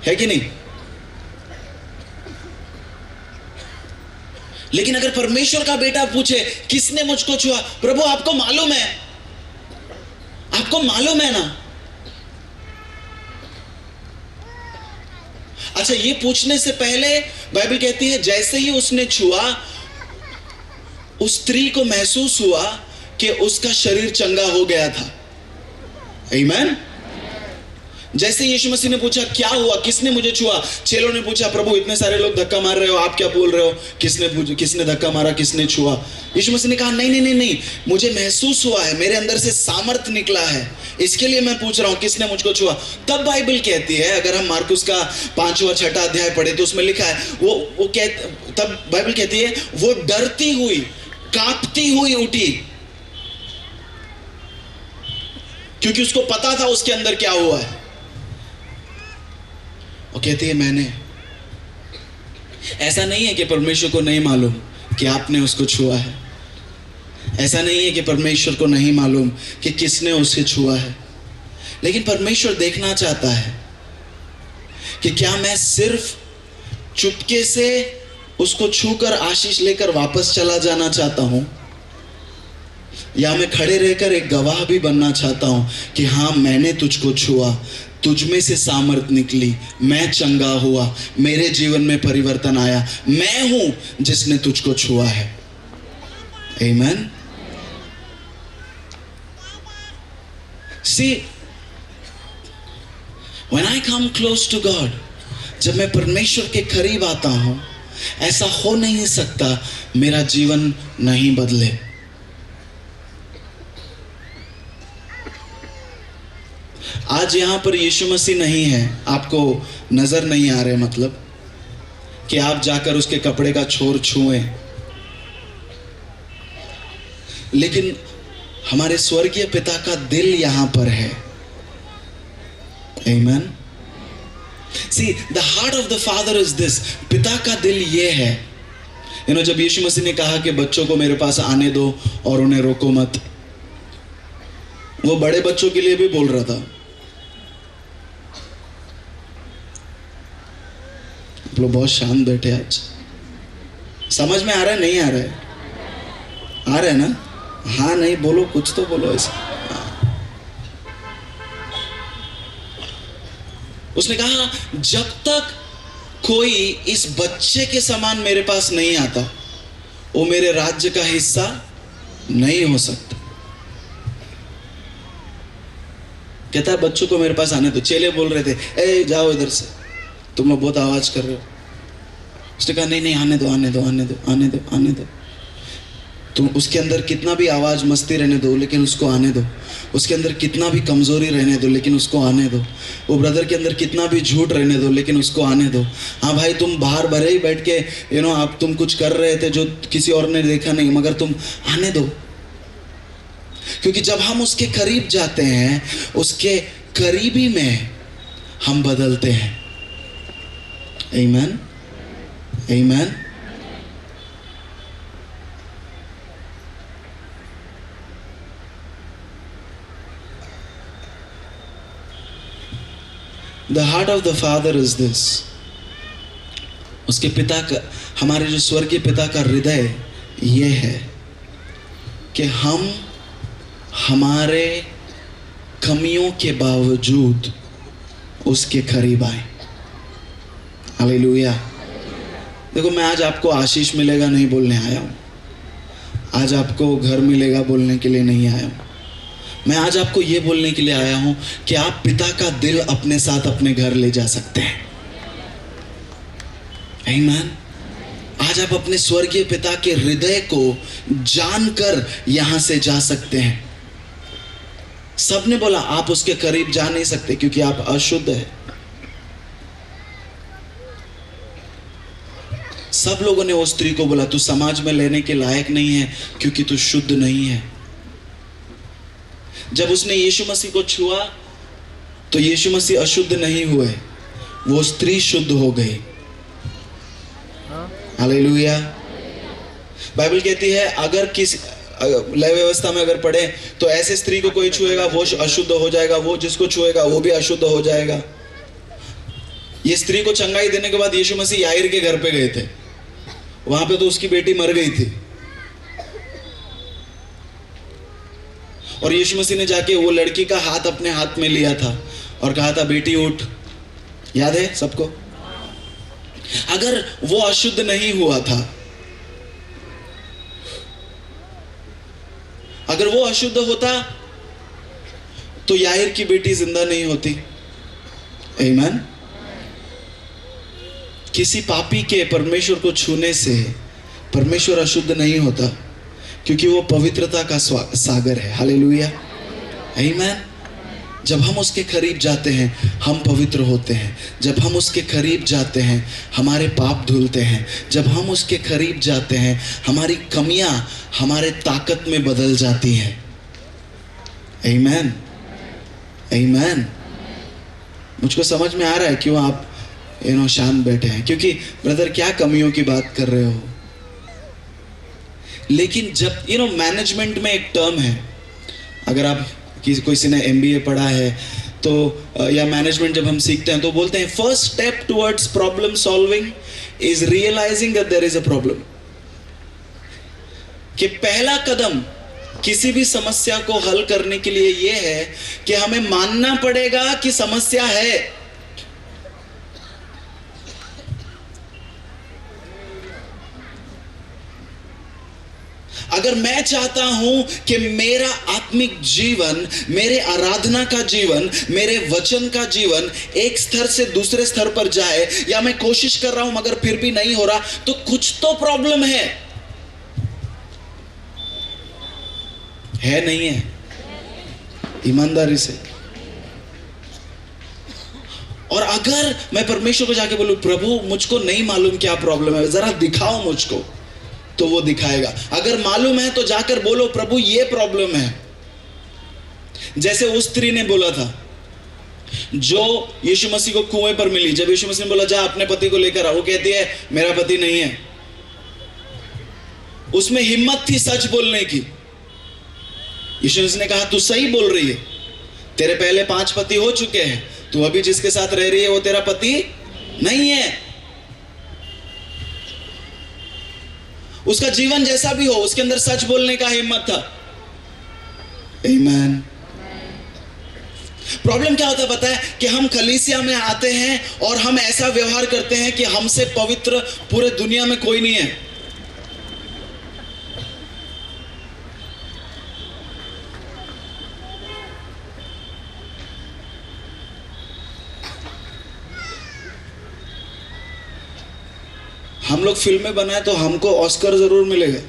है कि नहीं? लेकिन अगर परमेश्वर का बेटा पूछे किसने मुझको छुआ, प्रभु आपको मालूम है, आपको मालूम है ना। अच्छा, ये पूछने से पहले बाइबल कहती है जैसे ही उसने छुआ, उस स्त्री को महसूस हुआ कि उसका शरीर चंगा हो गया था। आमीन। जैसे यीशु मसीह ने पूछा क्या हुआ, किसने मुझे छुआ, चेलों ने पूछा प्रभु इतने सारे लोग धक्का मार रहे हो, आप क्या बोल रहे हो, किसने धक्का मारा, किसने छुआ? यीशु मसीह ने कहा नहीं नहीं नहीं नहीं, मुझे महसूस हुआ है, मेरे अंदर से सामर्थ निकला है, इसके लिए मैं पूछ रहा हूं किसने मुझको छुआ। तब बाइबल कहती है, अगर हम मार्कुस का 5वां 6वां अध्याय पढ़े तो उसमें लिखा है तब बाइबल कहती है वो डरती हुई कांपती हुई उठी, क्योंकि उसको पता था उसके अंदर क्या हुआ है। और कहती है मैंने, ऐसा नहीं है कि परमेश्वर को नहीं मालूम कि आपने उसको छुआ है, ऐसा नहीं है कि परमेश्वर को नहीं मालूम कि किसने उसे छुआ है, लेकिन परमेश्वर देखना चाहता है कि क्या मैं सिर्फ चुपके से उसको छूकर आशीष लेकर वापस चला जाना चाहता हूं, या मैं खड़े रहकर एक गवाह भी बनना चाहता हूं कि हाँ मैंने तुझको छुआ, तुझ में से सामर्थ निकली, मैं चंगा हुआ, मेरे जीवन में परिवर्तन आया, मैं हूं जिसने तुझको छुआ है। आमीन। See, when I come close to God, जब मैं परमेश्वर के करीब आता हूं, ऐसा हो नहीं सकता मेरा जीवन नहीं बदले। आज यहां पर यीशु मसीह नहीं है, आपको नजर नहीं आ रहे, मतलब कि आप जाकर उसके कपड़े का छोर छुएं, लेकिन हमारे स्वर्गीय पिता का दिल यहां पर है। आमीन। See, the heart of the Father is this. पिता का दिल ये है। जब यीशु मसीह ने कहा कि बच्चों को मेरे पास आने दो और उन्हें रोको मत, वो बड़े बच्चों के लिए भी बोल रहा था। आप लोग बहुत शांत बैठे आज, समझ में आ रहा है नहीं आ रहा है? आ रहा है ना? हाँ नहीं बोलो, कुछ तो बोलो ऐसा। उसने कहा जब तक कोई इस बच्चे के समान मेरे पास नहीं आता, वो मेरे राज्य का हिस्सा नहीं हो सकता। कहता है बच्चों को मेरे पास आने दो। चेले बोल रहे थे ए जाओ इधर से, तुम लोग बहुत आवाज कर रहे हो। उसने कहा नहीं नहीं आने दो आने दो आने दो आने दो आने दो, तुम उसके अंदर कितना भी आवाज मस्ती रहने दो, लेकिन उसको आने दो। उसके अंदर कितना भी कमजोरी रहने दो, लेकिन उसको आने दो। वो ब्रदर के अंदर कितना भी झूठ रहने दो, लेकिन उसको आने दो। हाँ भाई, तुम बाहर भरे ही बैठ के आप तुम कुछ कर रहे थे जो किसी और ने देखा नहीं, मगर तुम आने दो। क्योंकि जब हम उसके करीब जाते हैं, उसके करीबी में हम बदलते हैं। आमीन, आमीन। The heart of the Father is this. उसके पिता का, हमारे जो स्वर्गीय पिता का हृदय ये है कि हम हमारे कमियों के बावजूद उसके करीब आए। हालेलुया। देखो, मैं आज आपको आशीष मिलेगा नहीं बोलने आया हूँ, आज आपको घर मिलेगा बोलने के लिए नहीं आया हूँ। मैं आज आपको ये बोलने के लिए आया हूं कि आप पिता का दिल अपने साथ अपने घर ले जा सकते हैं। आमीन। आज आप अपने स्वर्गीय पिता के हृदय को जानकर यहां से जा सकते हैं। सबने बोला आप उसके करीब जा नहीं सकते क्योंकि आप अशुद्ध है। सब लोगों ने उस स्त्री को बोला तू समाज में लेने के लायक नहीं है क्योंकि तू शुद्ध नहीं है। जब उसने यीशु मसीह को छुआ तो यीशु मसीह अशुद्ध नहीं हुए, वो स्त्री शुद्ध हो गई। हालेलुया। बाइबल कहती है अगर किसी लय व्यवस्था में अगर पढ़े तो ऐसे स्त्री को कोई छुएगा वो अशुद्ध हो जाएगा, वो जिसको छुएगा वो भी अशुद्ध हो जाएगा। ये स्त्री को चंगाई देने के बाद यीशु मसीह याईर के घर पे गए थे। वहां पे तो उसकी बेटी मर गई थी और यीशु मसीह ने जाके वो लड़की का हाथ अपने हाथ में लिया था और कहा था बेटी उठ। याद है सबको? अगर वो अशुद्ध नहीं हुआ था, अगर वो अशुद्ध होता तो याईर की बेटी जिंदा नहीं होती। आमीन। किसी पापी के परमेश्वर को छूने से परमेश्वर अशुद्ध नहीं होता क्योंकि वो पवित्रता का सागर है। हालेलुया। आमीन। जब हम उसके करीब जाते हैं हम पवित्र होते हैं। जब हम उसके करीब जाते हैं हमारे पाप धुलते हैं। जब हम उसके करीब जाते हैं हमारी कमियां हमारे ताकत में बदल जाती हैं। आमीन, आमीन। मुझको समझ में आ रहा है क्यों आप शांत बैठे हैं, क्योंकि ब्रदर क्या कमियों की बात कर रहे हो। लेकिन जब मैनेजमेंट में एक टर्म है, अगर आप किसी ने MBA पढ़ा है तो या मैनेजमेंट जब हम सीखते हैं तो बोलते हैं first step towards problem solving is realising that there is a problem. कि पहला कदम किसी भी समस्या को हल करने के लिए यह है कि हमें मानना पड़ेगा कि समस्या है। अगर मैं चाहता हूं कि मेरा आत्मिक जीवन, मेरे आराधना का जीवन, मेरे वचन का जीवन एक स्तर से दूसरे स्तर पर जाए, या मैं कोशिश कर रहा हूं मगर फिर भी नहीं हो रहा, तो कुछ तो प्रॉब्लम है नहीं है? ईमानदारी से। और अगर मैं परमेश्वर को जाके बोलूं प्रभु मुझको नहीं मालूम क्या प्रॉब्लम है, जरा दिखाओ मुझको, तो वो दिखाएगा। अगर मालूम है तो जाकर बोलो प्रभु ये प्रॉब्लम है। जैसे उस स्त्री ने बोला था जो यीशु मसीह को कुएं पर मिली। जब यीशु मसीह ने बोला जा अपने पति को लेकर आ, वो कहती है मेरा पति नहीं है। उसमें हिम्मत थी सच बोलने की। यीशु मसीह ने कहा तू सही बोल रही है, तेरे पहले 5 पति हो चुके हैं, तू अभी जिसके साथ रह रही है वो तेरा पति नहीं है। उसका जीवन जैसा भी हो उसके अंदर सच बोलने का हिम्मत था। आमीन। प्रॉब्लम क्या होता है पता है? कि हम कलीसिया में आते हैं और हम ऐसा व्यवहार करते हैं कि हमसे पवित्र पूरे दुनिया में कोई नहीं है। हम लोग फिल्में बनाए तो हमको ऑस्कर जरूर मिलेगा।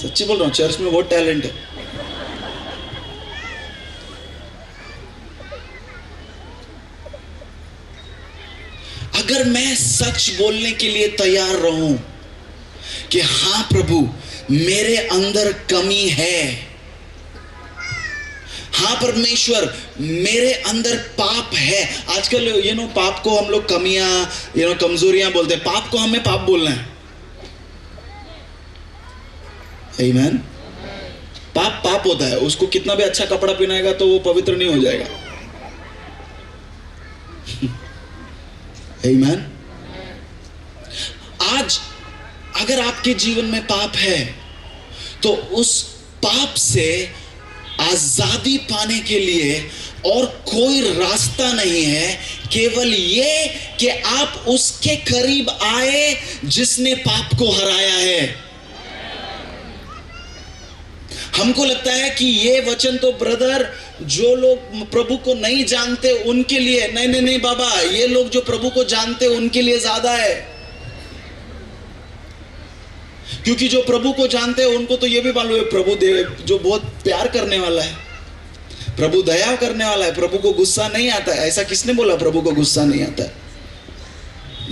सच्ची बोल रहा हूँ, चर्च में बहुत टैलेंट है। अगर मैं सच बोलने के लिए तैयार रहूं कि हां प्रभु मेरे अंदर कमी है, हां परमेश्वर मेरे अंदर पाप है। आजकल पाप को हम लोग कमियां कमजोरियां बोलते हैं। पाप को हमें पाप बोलना है। आमीन। पाप पाप होता है, उसको कितना भी अच्छा कपड़ा पहनाएगा तो वो पवित्र नहीं हो जाएगा। आमीन। आज अगर आपके जीवन में पाप है तो उस पाप से आजादी पाने के लिए और कोई रास्ता नहीं है, केवल ये कि आप उसके करीब आए जिसने पाप को हराया है। हमको लगता है कि ये वचन तो ब्रदर जो लोग प्रभु को नहीं जानते उनके लिए, नहीं नहीं नहीं बाबा, ये लोग जो प्रभु को जानते उनके लिए ज्यादा है। क्योंकि जो प्रभु को जानते हैं उनको तो ये भी मालूम है प्रभु जो बहुत प्यार करने वाला है, प्रभु दया करने वाला है, प्रभु को गुस्सा नहीं आता है। ऐसा किसने बोला प्रभु को गुस्सा नहीं आता है?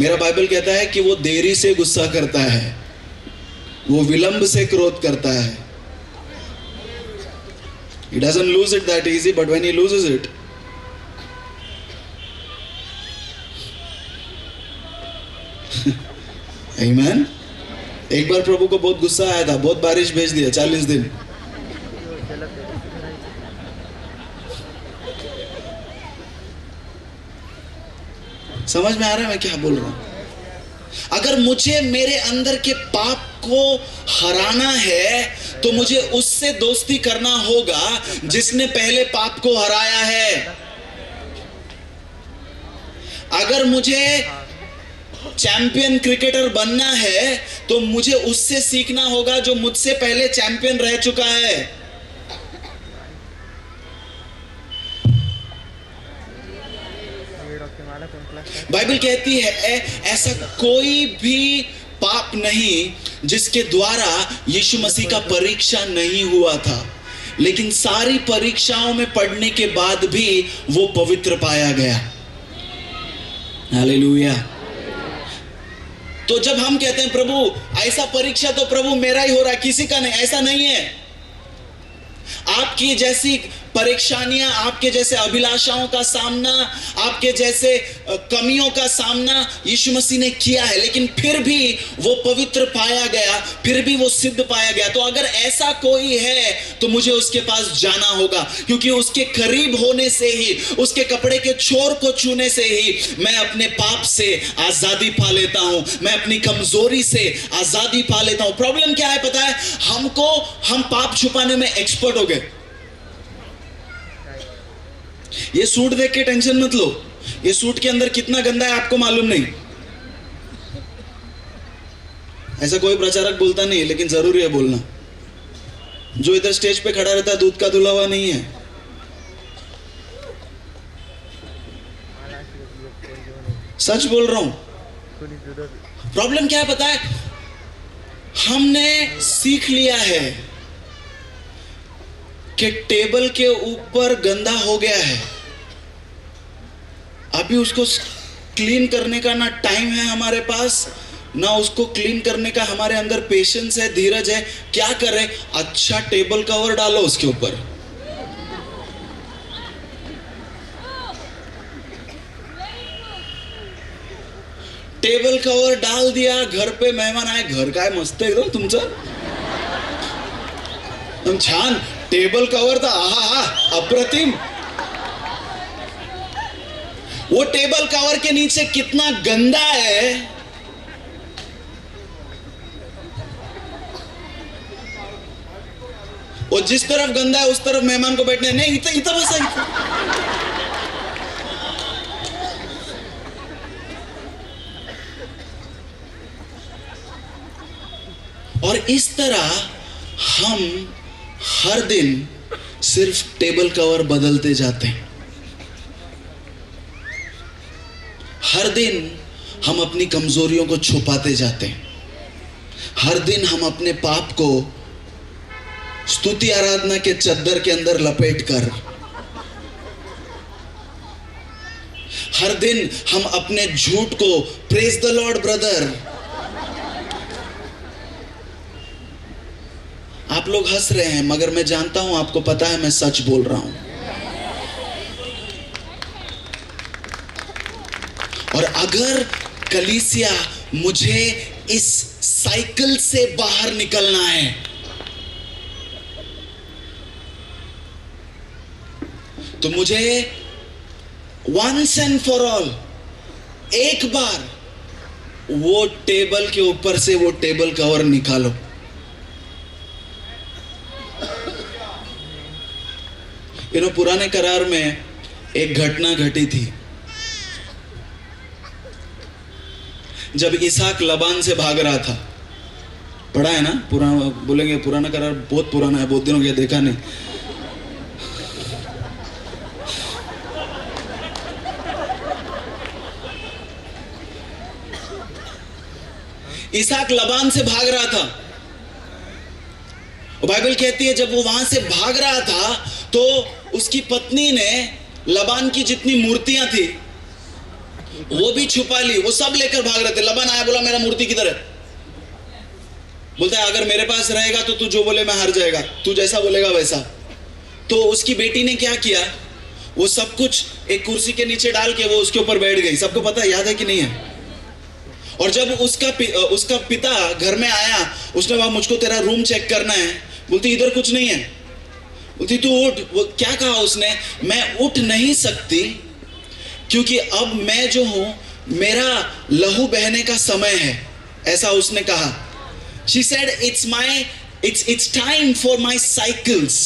मेरा बाइबल कहता है कि वो देरी से गुस्सा करता है, वो विलंब से क्रोध करता है। He doesn't lose it that easy, but when he loses it, Amen. एक बार प्रभु को बहुत गुस्सा आया था, बहुत बारिश भेज दिया 40 दिन। समझ में आ रहा है मैं क्या बोल रहा हूं? अगर मुझे मेरे अंदर के पाप को हराना है तो मुझे उससे दोस्ती करना होगा जिसने पहले पाप को हराया है। अगर मुझे चैंपियन क्रिकेटर बनना है तो मुझे उससे सीखना होगा जो मुझसे पहले चैंपियन रह चुका है। बाइबल कहती है ऐसा कोई भी पाप नहीं जिसके द्वारा यीशु मसीह का परीक्षा नहीं हुआ था, लेकिन सारी परीक्षाओं में पढ़ने के बाद भी वो पवित्र पाया गया। हालेलुया। तो जब हम कहते हैं प्रभु ऐसा परीक्षा तो प्रभु मेरा ही हो रहा है, किसी का नहीं, ऐसा नहीं है। आपकी जैसी परेशानियां, आपके जैसे अभिलाषाओं का सामना, आपके जैसे कमियों का सामना यीशु मसीह ने किया है, लेकिन फिर भी वो पवित्र पाया गया, फिर भी वो सिद्ध पाया गया। तो अगर ऐसा कोई है तो मुझे उसके पास जाना होगा, क्योंकि उसके करीब होने से ही, उसके कपड़े के छोर को छूने से ही मैं अपने पाप से आजादी पा लेता हूं, मैं अपनी कमजोरी से आजादी पा लेता हूं। प्रॉब्लम क्या है पता है? हम पाप छुपाने में एक्सपर्ट हो गए। ये सूट देख के टेंशन मत लो, ये सूट के अंदर कितना गंदा है आपको मालूम नहीं। ऐसा कोई प्रचारक बोलता नहीं है, लेकिन जरूरी है बोलना। जो इधर स्टेज पे खड़ा रहता है दूध का धुला हुआ नहीं है। सच बोल रहा हूं। प्रॉब्लम क्या है पता है? हमने सीख लिया है कि टेबल के ऊपर गंदा हो गया है, अभी उसको क्लीन करने का ना टाइम है हमारे पास, ना उसको क्लीन करने का हमारे अंदर पेशेंस है, धीरज है। क्या करें? अच्छा टेबल कवर डालो उसके ऊपर। टेबल कवर डाल दिया, घर पे मेहमान आए, घर काय मस्त एकदम तुमचं, तुम छान टेबल कवर था, आहा अप्रतिम। वो टेबल कवर के नीचे कितना गंदा है, वो जिस तरफ गंदा है उस तरफ मेहमान को बैठने नहीं, इतना बस है। और इस तरह हम हर दिन सिर्फ टेबल कवर बदलते जाते हैं। हर दिन हम अपनी कमजोरियों को छुपाते जाते हैं। हर दिन हम अपने पाप को स्तुति आराधना के चद्दर के अंदर लपेट कर हर दिन हम अपने झूठ को प्रेज द लॉर्ड ब्रदर। आप लोग हंस रहे हैं मगर मैं जानता हूं आपको पता है मैं सच बोल रहा हूं। और अगर कलीसिया मुझे इस साइकिल से बाहर निकलना है तो मुझे वंस एंड फॉर ऑल एक बार वो टेबल के ऊपर से वो टेबल कवर निकालो। पुराने करार में एक घटना घटी थी जब इसहाक लबान से भाग रहा था। पढ़ा है ना, पुराना बोलेंगे पुराना करार बहुत पुराना है, बहुत दिनों के देखा नहीं। इसहाक लबान से भाग रहा था। बाइबल कहती है जब वो वहां से भाग रहा था तो उसकी पत्नी ने लबान की जितनी मूर्तियां थी वो भी छुपा ली। वो सब लेकर भाग रहे थे। लबान आया, बोला मेरा मूर्ति किधर है? बोलता है अगर मेरे पास रहेगा तो तू जो बोले मैं हार जाएगा, तू जैसा बोलेगा वैसा। तो उसकी बेटी ने क्या किया, वो सब कुछ एक कुर्सी के नीचे डाल के वो उसके ऊपर बैठ गई। सबको पता है, याद है कि नहीं है? और जब उसका पिता घर में आया, उसने कहा मुझको तेरा रूम चेक करना है। बोलती इधर कुछ नहीं है। बोलती तू उठ। वो क्या कहा उसने, मैं उठ नहीं सकती क्योंकि अब मैं जो हूं मेरा लहू बहने का समय है, ऐसा उसने कहा। She said it's time for my cycles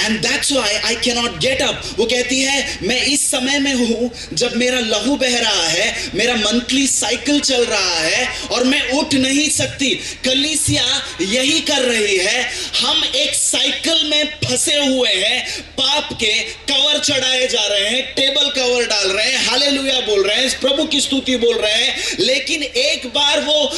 and that's why I cannot get up। वो कहती है मैं इस समय में हूं जब मेरा लहू बह रहा है, मेरा मंथली साइकिल चल रहा है और मैं उठ नहीं सकती। कलीसिया यही कर रही है। हम एक साइकिल में फंसे हुए हैं, पाप के कवर चढ़ाए जा रहे हैं, टेबल कवर डाल रहे हैं, हालेलुया बोल रहे हैं, प्रभु की स्तुति बोल रहे हैं, लेकिन एक बार वो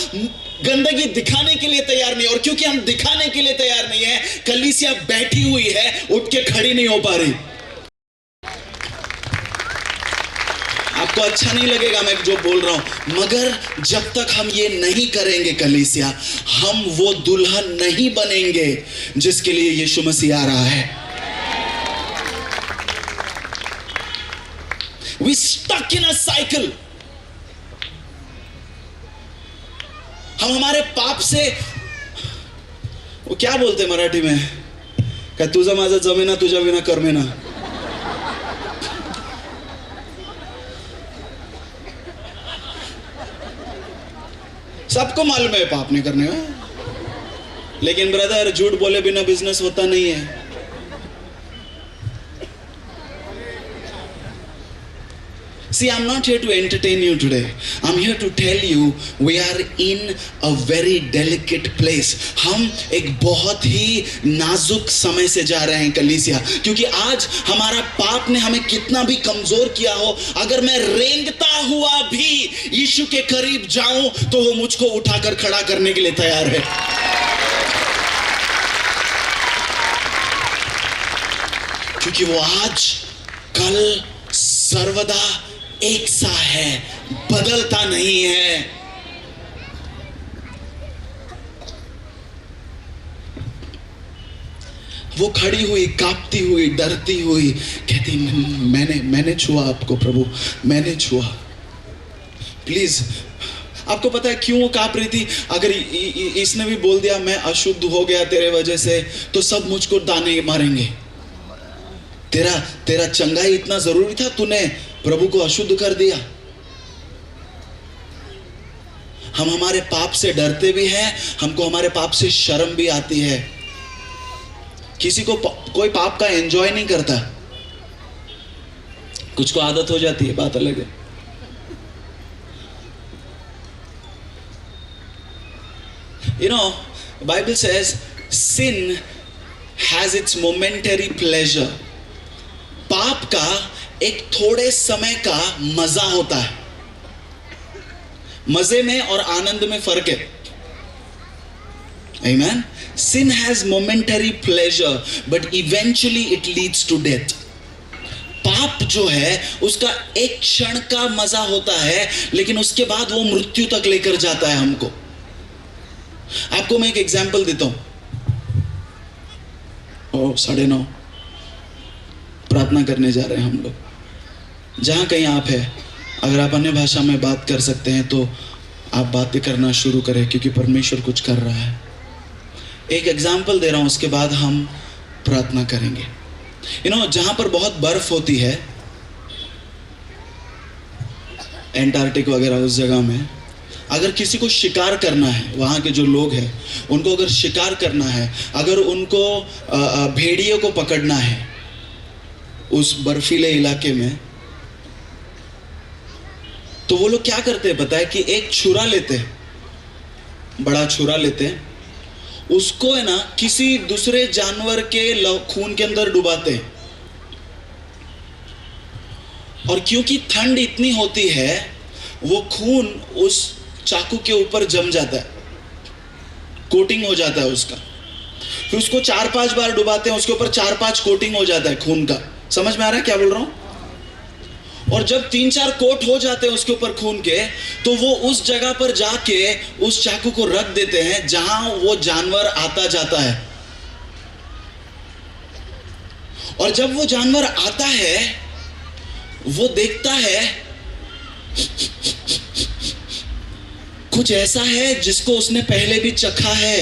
गंदगी दिखाने के लिए तैयार नहीं। और क्योंकि हम दिखाने के लिए तैयार नहीं है, कलीसिया बैठी हुई है, उठ के खड़ी नहीं हो पा रही। आपको अच्छा नहीं लगेगा मैं जो बोल रहा हूं, मगर जब तक हम ये नहीं करेंगे कलीसिया, हम वो दुल्हन नहीं बनेंगे जिसके लिए यीशु मसीह आ रहा है। We stuck in a cycle। हम हमारे पाप से, वो क्या बोलते मराठी में, क्या तुझा माझा जमेना तुझ्या विना कर्मेना। सबको मालूम है पाप नहीं करने में, लेकिन ब्रदर झूठ बोले बिना बिजनेस होता नहीं है। See, I'm not here to entertain you today. I'm here to tell you we are in a very delicate place। हम एक बहुत ही नाजुक समय से जा रहे हैं कलीसिया, क्योंकि आज हमारा पाप ने हमें कितना भी कमजोर किया हो, अगर मैं रेंगता हुआ भी यीशु के करीब जाऊं तो वो मुझको उठाकर खड़ा करने के लिए तैयार है। क्योंकि वो आज कल सर्वदा एक सा है, बदलता नहीं है। वो खड़ी हुई, कांपती हुई, डरती हुई, कहती मैंने छुआ आपको प्रभु, मैंने छुआ। प्लीज, आपको पता है क्यों वो कांप रही थी? अगर इसने भी बोल दिया मैं अशुद्ध हो गया तेरे वजह से, तो सब मुझको दाने मारेंगे। तेरा चंगाई इतना जरूरी था, तूने प्रभु को अशुद्ध कर दिया। हम हमारे पाप से डरते भी हैं, हमको हमारे पाप से शर्म भी आती है। किसी को कोई पाप का एंजॉय नहीं करता, कुछ को आदत हो जाती है, बात अलग है। You know, Bible says sin has its momentary pleasure। पाप का एक थोड़े समय का मजा होता है। मजे में और आनंद में फर्क है। Amen. Sin has momentary pleasure, but eventually it leads to death. पाप जो है उसका एक क्षण का मजा होता है, लेकिन उसके बाद वो मृत्यु तक लेकर जाता है हमको। आपको मैं एक एग्जाम्पल देता हूं। 9:30 प्रार्थना करने जा रहे हैं हम लोग। जहां कहीं आप है, अगर आप अन्य भाषा में बात कर सकते हैं तो आप बातें करना शुरू करें, क्योंकि परमेश्वर कुछ कर रहा है। एक एग्जाम्पल दे रहा हूं, उसके बाद हम प्रार्थना करेंगे। जहां पर बहुत बर्फ होती है, एंटार्क्टिक वगैरह उस जगह में, अगर किसी को शिकार करना है, वहां के जो लोग हैं उनको अगर शिकार करना है, अगर उनको भेड़ियों को पकड़ना है उस बर्फीले इलाके में, तो वो लोग क्या करते हैं पता है? कि एक छुरा लेते हैं, बड़ा छुरा लेते हैं, उसको है ना किसी दूसरे जानवर के खून के अंदर डुबाते हैं, और क्योंकि ठंड इतनी होती है वो खून उस चाकू के ऊपर जम जाता है, कोटिंग हो जाता है उसका। फिर उसको 4-5 बार डुबाते हैं, उसके ऊपर 4-5 कोटिंग हो जाता है खून का। समझ में आ रहा है क्या बोल रहा हूं? और जब 3-4 कोट हो जाते हैं उसके ऊपर खून के, तो वो उस जगह पर जाके उस चाकू को रख देते हैं जहां वो जानवर आता जाता है। और जब वो जानवर आता है, वो देखता है कुछ ऐसा है जिसको उसने पहले भी चखा है,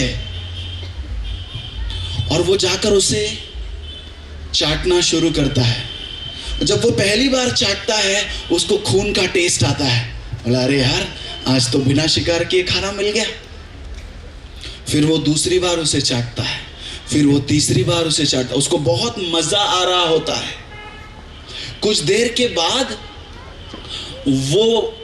और वो जाकर उसे चाटना शुरू करता है। जब वो पहली बार चाटता है, उसको खून का टेस्ट आता है। बोला, अरे यार, आज तो बिना शिकार किए खाना मिल गया। फिर वो दूसरी बार उसे चाटता है, फिर वो तीसरी बार उसे चाटता है, उसको बहुत मजा आ रहा होता है। कुछ देर के बाद वो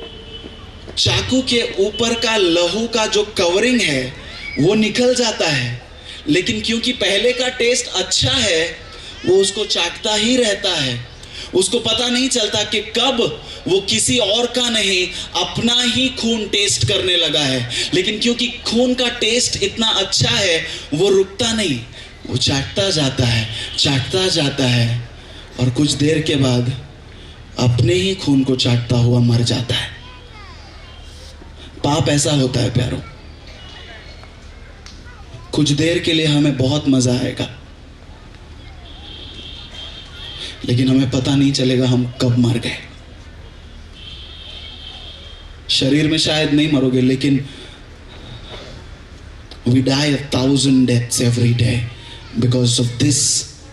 चाकू के ऊपर का लहू का जो कवरिंग है वो निकल जाता है, लेकिन क्योंकि पहले का टेस्ट अच्छा है, वो उसको चाटता ही रहता है। उसको पता नहीं चलता कि कब वो किसी और का नहीं, अपना ही खून टेस्ट करने लगा है। लेकिन क्योंकि खून का टेस्ट इतना अच्छा है, वो रुकता नहीं, वो चाटता जाता है, चाटता जाता है, और कुछ देर के बाद अपने ही खून को चाटता हुआ मर जाता है। पाप ऐसा होता है प्यारों, कुछ देर के लिए हमें बहुत मजा आएगा, लेकिन हमें पता नहीं चलेगा हम कब मर गए। शरीर में शायद नहीं मरोगे, लेकिन we die 1,000 deaths every day because of this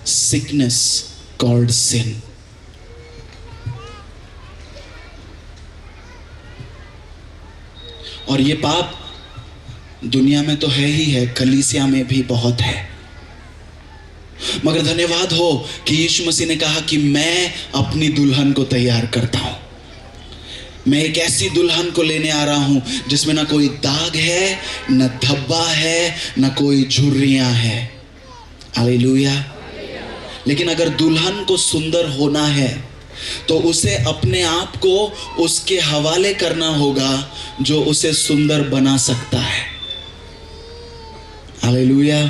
sickness called sin. और ये पाप दुनिया में तो है ही है, कलीसिया में भी बहुत है। मगर धन्यवाद हो कि यीशु मसीह ने कहा कि मैं अपनी दुल्हन को तैयार करता हूं। मैं एक ऐसी दुल्हन को लेने आ रहा हूं जिसमें ना कोई दाग है, न धब्बा है, न कोई झुर्रियां है। हालेलुया। लेकिन अगर दुल्हन को सुंदर होना है तो उसे अपने आप को उसके हवाले करना होगा जो उसे सुंदर बना सकता है। हालेलुया।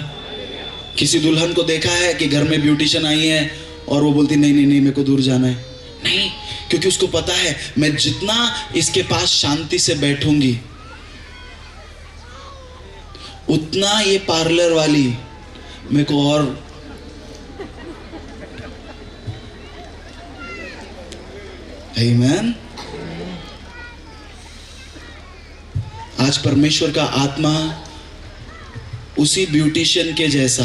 किसी दुल्हन को देखा है कि घर में ब्यूटिशियन आई है और वो बोलती नहीं नहीं नहीं मेरे को दूर जाना है? नहीं, क्योंकि उसको पता है मैं जितना इसके पास शांति से बैठूंगी उतना ये पार्लर वाली मेरे को और आमीन। आज परमेश्वर का आत्मा उसी ब्यूटिशियन के जैसा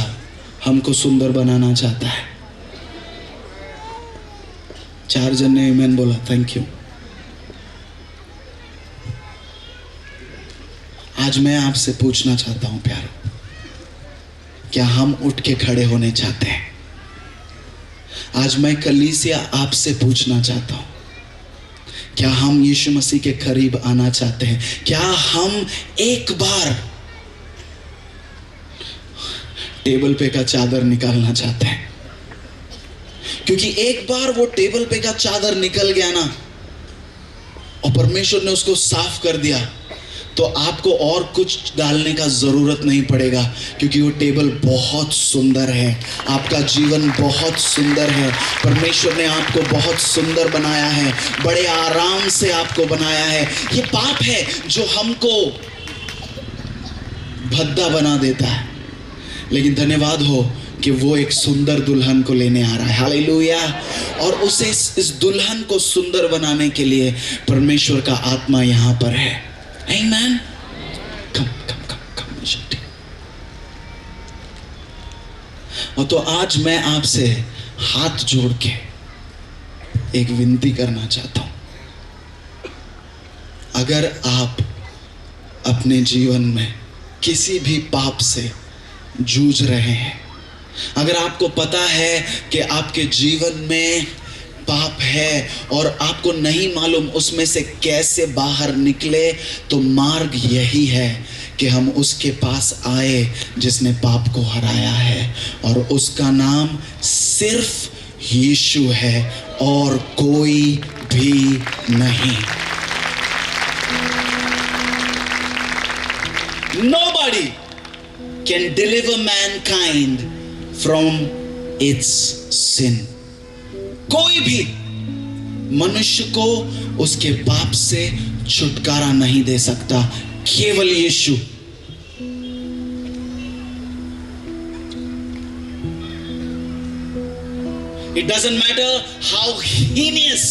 हमको सुंदर बनाना चाहता है। 4 जन ने आमीन बोला, थैंक यू। आज मैं आपसे पूछना चाहता हूं प्यारो, क्या हम उठ के खड़े होने चाहते हैं? आज मैं कलीसिया आपसे पूछना चाहता हूं, क्या हम यीशु मसीह के करीब आना चाहते हैं? क्या हम एक बार टेबल पे का चादर निकालना चाहते हैं? क्योंकि एक बार वो टेबल पे का चादर निकल गया ना और परमेश्वर ने उसको साफ कर दिया, तो आपको और कुछ डालने का जरूरत नहीं पड़ेगा, क्योंकि वो टेबल बहुत सुंदर है, आपका जीवन बहुत सुंदर है, परमेश्वर ने आपको बहुत सुंदर बनाया है, बड़े आराम से आपको बनाया है। ये पाप है जो हमको भद्दा बना देता है, लेकिन धन्यवाद हो कि वो एक सुंदर दुल्हन को लेने आ रहा है। हालेलुया। और उसे इस दुल्हन को सुंदर बनाने के लिए परमेश्वर का आत्मा यहां पर है। आमीन। कम कम कम कम शक्ति। और तो आज मैं आपसे हाथ जोड़ के एक विनती करना चाहता हूं। अगर आप अपने जीवन में किसी भी पाप से जूझ रहे हैं, अगर आपको पता है कि आपके जीवन में पाप है और आपको नहीं मालूम उसमें से कैसे बाहर निकले, तो मार्ग यही है कि हम उसके पास आए जिसने पाप को हराया है, और उसका नाम सिर्फ यीशु है और कोई भी नहीं। Nobody can deliver mankind from its sin. कोई भी मनुष्य को उसके पाप से छुटकारा नहीं दे सकता, केवल यीशु। It doesn't matter how heinous,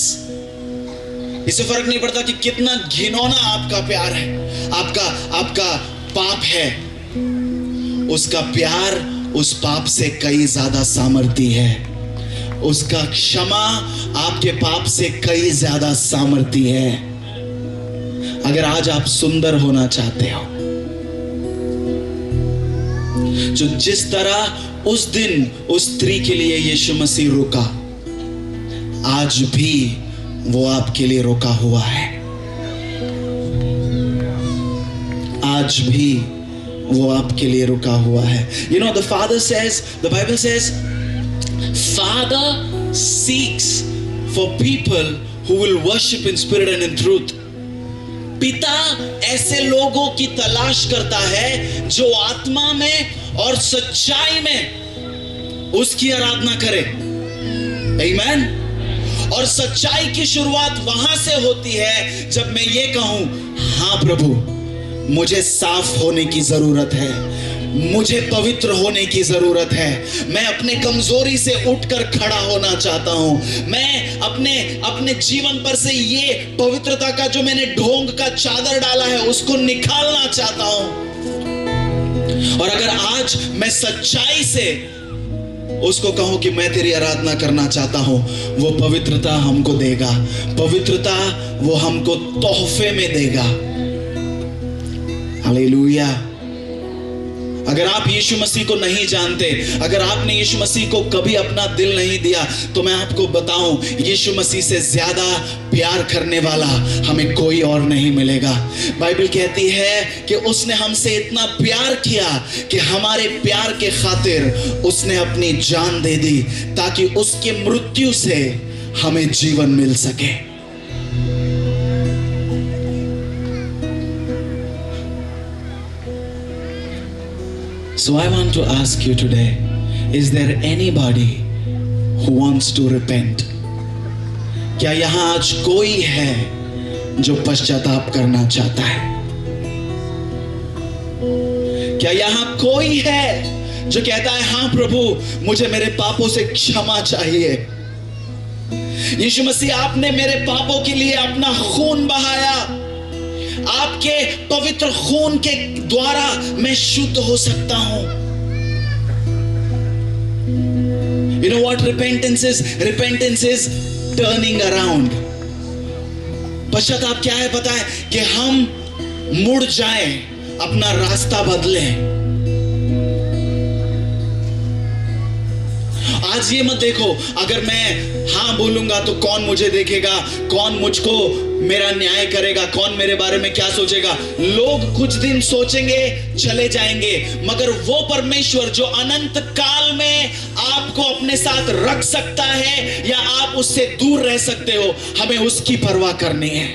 इससे फर्क नहीं पड़ता कि कितना घिनौना आपका प्यार है, आपका पाप है, उसका प्यार उस पाप से कई ज्यादा सामर्थी है, उसका क्षमा आपके पाप से कई ज्यादा सामर्थी है। अगर आज आप सुंदर होना चाहते हो, जो जिस तरह उस दिन उस स्त्री के लिए यीशु मसीह रुका, आज भी वो आपके लिए रुका हुआ है। आज भी वो आपके लिए रुका हुआ है। You know, the Father says, the Bible says, Father seeks for people who will worship in spirit and in truth. पिता ऐसे लोगों की तलाश करता है जो आत्मा में और सच्चाई में उसकी आराधना करे। Amen? और सच्चाई की शुरुआत वहां से होती है जब मैं ये कहूं, हाँ प्रभु, मुझे साफ होने की जरूरत है, मुझे पवित्र होने की जरूरत है, मैं अपने कमजोरी से उठकर खड़ा होना चाहता हूं, मैं अपने जीवन पर से ये पवित्रता का जो मैंने ढोंग का चादर डाला है उसको निकालना चाहता हूं। और अगर आज मैं सच्चाई से उसको कहूं कि मैं तेरी आराधना करना चाहता हूं, वो पवित्रता हमको देगा, पवित्रता वो हमको तोहफे में देगा। हालेलुया। अगर आप यीशु मसीह को नहीं जानते, अगर आपने यीशु मसीह को कभी अपना दिल नहीं दिया, तो मैं आपको बताऊं, यीशु मसीह से ज्यादा प्यार करने वाला हमें कोई और नहीं मिलेगा। बाइबल कहती है कि उसने हमसे इतना प्यार किया कि हमारे प्यार के खातिर उसने अपनी जान दे दी, ताकि उसके मृत्यु से हमें जीवन मिल सके। So I want to ask you today, is there anybody who wants to repent? क्या यहां आज कोई है जो पश्चाताप करना चाहता है? क्या यहां कोई है जो कहता है, हाँ प्रभु, मुझे मेरे पापों से क्षमा चाहिए, यीशु मसीह आपने मेरे पापों के लिए अपना खून बहाया, आपके पवित्र खून के द्वारा मैं शुद्ध हो सकता हूं। You know what repentance is? Repentance is turning around. पश्चाताप क्या है पता है? कि हम मुड़ जाएं, अपना रास्ता बदलें। आज ये मत देखो, अगर मैं हाँ बोलूंगा तो कौन मुझे देखेगा, कौन मुझको मेरा न्याय करेगा, कौन मेरे बारे में क्या सोचेगा। लोग कुछ दिन सोचेंगे, चले जाएंगे, मगर वो परमेश्वर जो अनंत काल में आपको अपने साथ रख सकता है या आप उससे दूर रह सकते हो, हमें उसकी परवाह करनी है।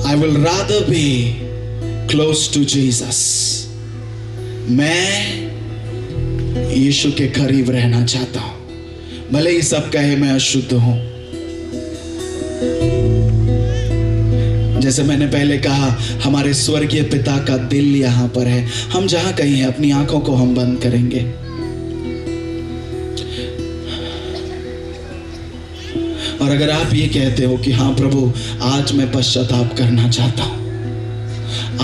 I will rather be close to Jesus. मैं यीशु के करीब रहना चाहता हूं, भले ही सब कहे मैं अशुद्ध हूं। जैसे मैंने पहले कहा, हमारे स्वर्गीय पिता का दिल यहां पर है। हम जहां कहीं हैं, अपनी आंखों को हम बंद करेंगे। और अगर आप ये कहते हो कि हाँ प्रभु, आज मैं पश्चाताप करना चाहता हूं,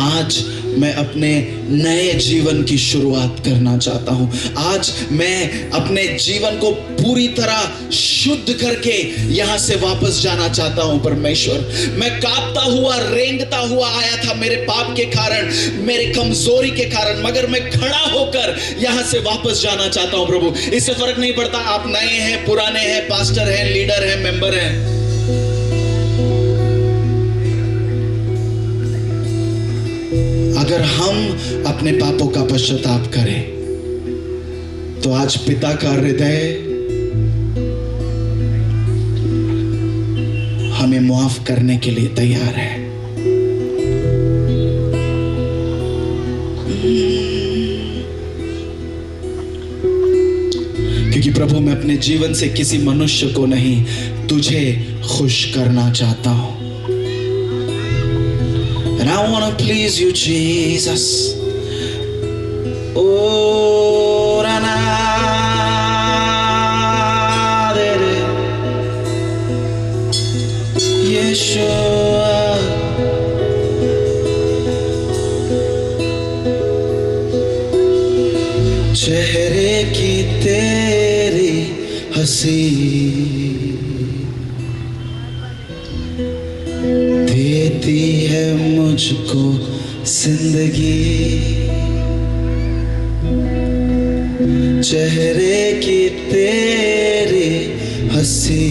आज मैं अपने नए जीवन की शुरुआत करना चाहता हूं, आज मैं अपने जीवन को पूरी तरह शुद्ध करके यहां से वापस जाना चाहता हूं परमेश्वर। मैं कांपता हुआ, रेंगता हुआ आया था मेरे पाप के कारण, मेरे कमजोरी के कारण, मगर मैं खड़ा होकर यहां से वापस जाना चाहता हूं प्रभु। इससे फर्क नहीं पड़ता आप नए हैं, पुराने हैं, पास्टर हैं, लीडर हैं, मेंबर हैं। अगर हम अपने पापों का पश्चाताप करें तो आज पिता का हृदय हमें माफ करने के लिए तैयार है। क्योंकि प्रभु, मैं अपने जीवन से किसी मनुष्य को नहीं, तुझे खुश करना चाहता हूं। And I want to please you, Jesus. Oh, na de Yeshua. चेहरे की तेरी हंसी देती है मुझको जिंदगी। चेहरे की तेरी हंसी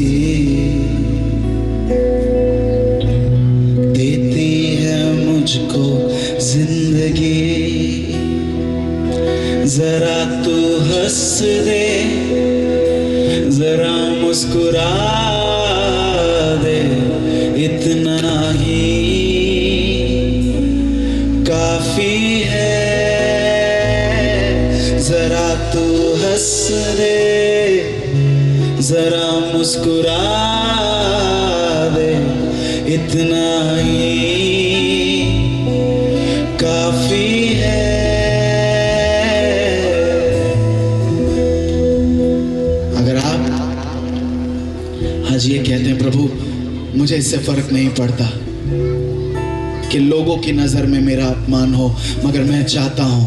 देती है मुझको जिंदगी। जरा तू हंस दे, जरा मुस्कुरा दे, इतना ही काफी है। जरा तू हंस दे, जरा मुस्कुरा दे, इतना ही काफी है। अगर आप आज ये कहते हैं प्रभु, मुझे इससे फर्क नहीं पड़ता कि लोगों की नजर में मेरा अपमान हो, मगर मैं चाहता हूं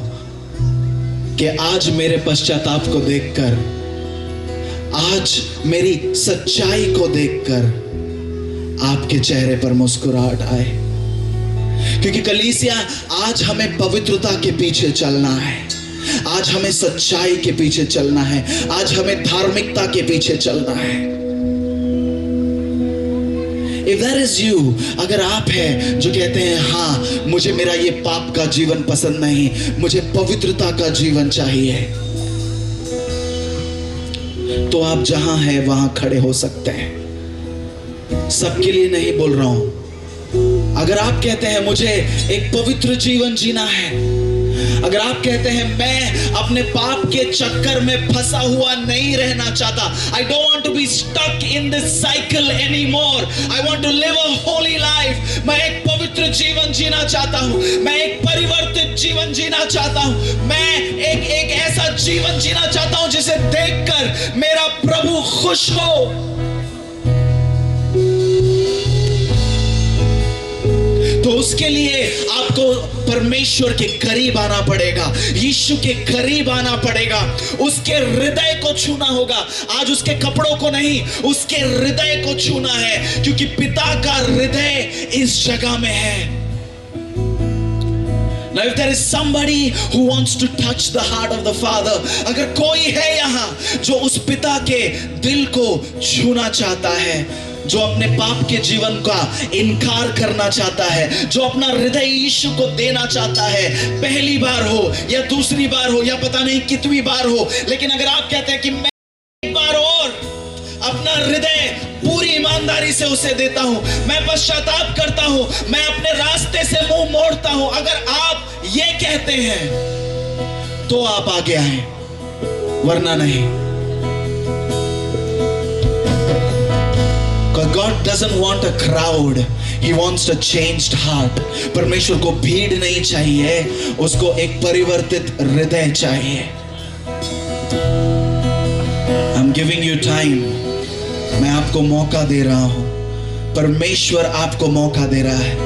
कि आज मेरे पश्चाताप को देखकर, आज मेरी सच्चाई को देखकर आपके चेहरे पर मुस्कुराहट आए। क्योंकि कलीसिया, आज हमें पवित्रता के पीछे चलना है, आज हमें सच्चाई के पीछे चलना है, आज हमें धार्मिकता के पीछे चलना है। If that is you, अगर आप हैं जो कहते हैं हाँ, मुझे मेरा ये पाप का जीवन पसंद नहीं, मुझे पवित्रता का जीवन चाहिए, तो आप जहां हैं वहां खड़े हो सकते हैं। सबके लिए नहीं बोल रहा हूं। अगर आप कहते हैं मुझे एक पवित्र जीवन जीना है, अगर आप कहते हैं मैं अपने पाप के चक्कर में फंसा हुआ नहीं रहना चाहता, I don't want to be stuck in this cycle anymore, I want to live a holy life, मैं एक पवित्र जीवन जीना चाहता हूं, मैं एक परिवर्तित जीवन जीना चाहता हूं, मैं एक ऐसा जीवन जीना चाहता हूं जिसे देखकर मेरा प्रभु खुश हो। तो उसके लिए आपको परमेश्वर के करीब आना पड़ेगा, यीशु के करीब आना पड़ेगा, उसके हृदय को छूना होगा। आज उसके कपड़ों को नहीं, उसके हृदय को छूना है, क्योंकि पिता का हृदय इस जगह में है। Now if there is somebody who wants to touch the heart of the Father, अगर कोई है यहाँ जो उस पिता के दिल को छूना चाहता है, जो अपने पाप के जीवन का इनकार करना चाहता है, जो अपना हृदय यीशु को देना चाहता है, पहली बार हो या दूसरी बार हो या पता नहीं कितनी बार हो, लेकिन अगर आप कहते हैं कि मैं एक बार और अपना हृदय पूरी ईमान ईमानदारी से उसे देता हूं, मैं पश्चाताप करता हूं, मैं अपने रास्ते से मुंह मोड़ता हूं। अगर आप ये कहते हैं तो आप आगे आए, वरना नहीं। God doesn't want a crowd, He wants a changed heart. परमेश्वर को भीड़ नहीं चाहिए, उसको एक परिवर्तित हृदय चाहिए। I'm giving you time. मैं आपको मौका दे रहा हूं, परमेश्वर आपको मौका दे रहा है।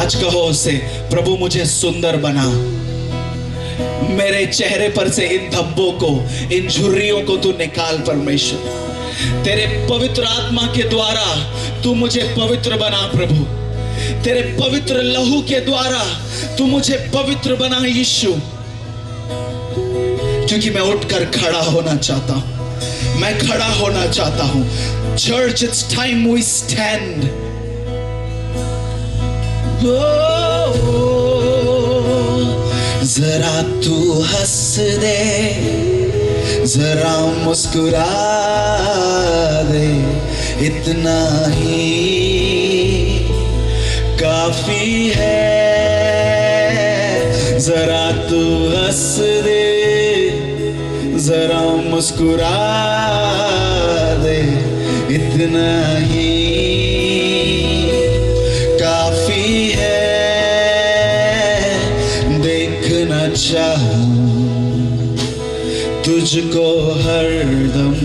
आज कहो उससे, प्रभु मुझे सुंदर बना, मेरे चेहरे पर से इन धब्बों को, इन झुर्रियों को तू निकाल। परमेश्वर तेरे पवित्र आत्मा के द्वारा तू मुझे पवित्र बना। प्रभु तेरे पवित्र लहू के द्वारा तू मुझे पवित्र बना यीशु, क्योंकि मैं उठकर खड़ा होना चाहता हूं, मैं खड़ा होना चाहता हूं। Church, it's time we stand. जरा तू हंस दे, जरा मुस्कुरा दे, इतना ही काफी है। जरा तू हंस दे, जरा मुस्कुरा दे, इतना ही काफी है। देखना चाहूं तुझको हरदम,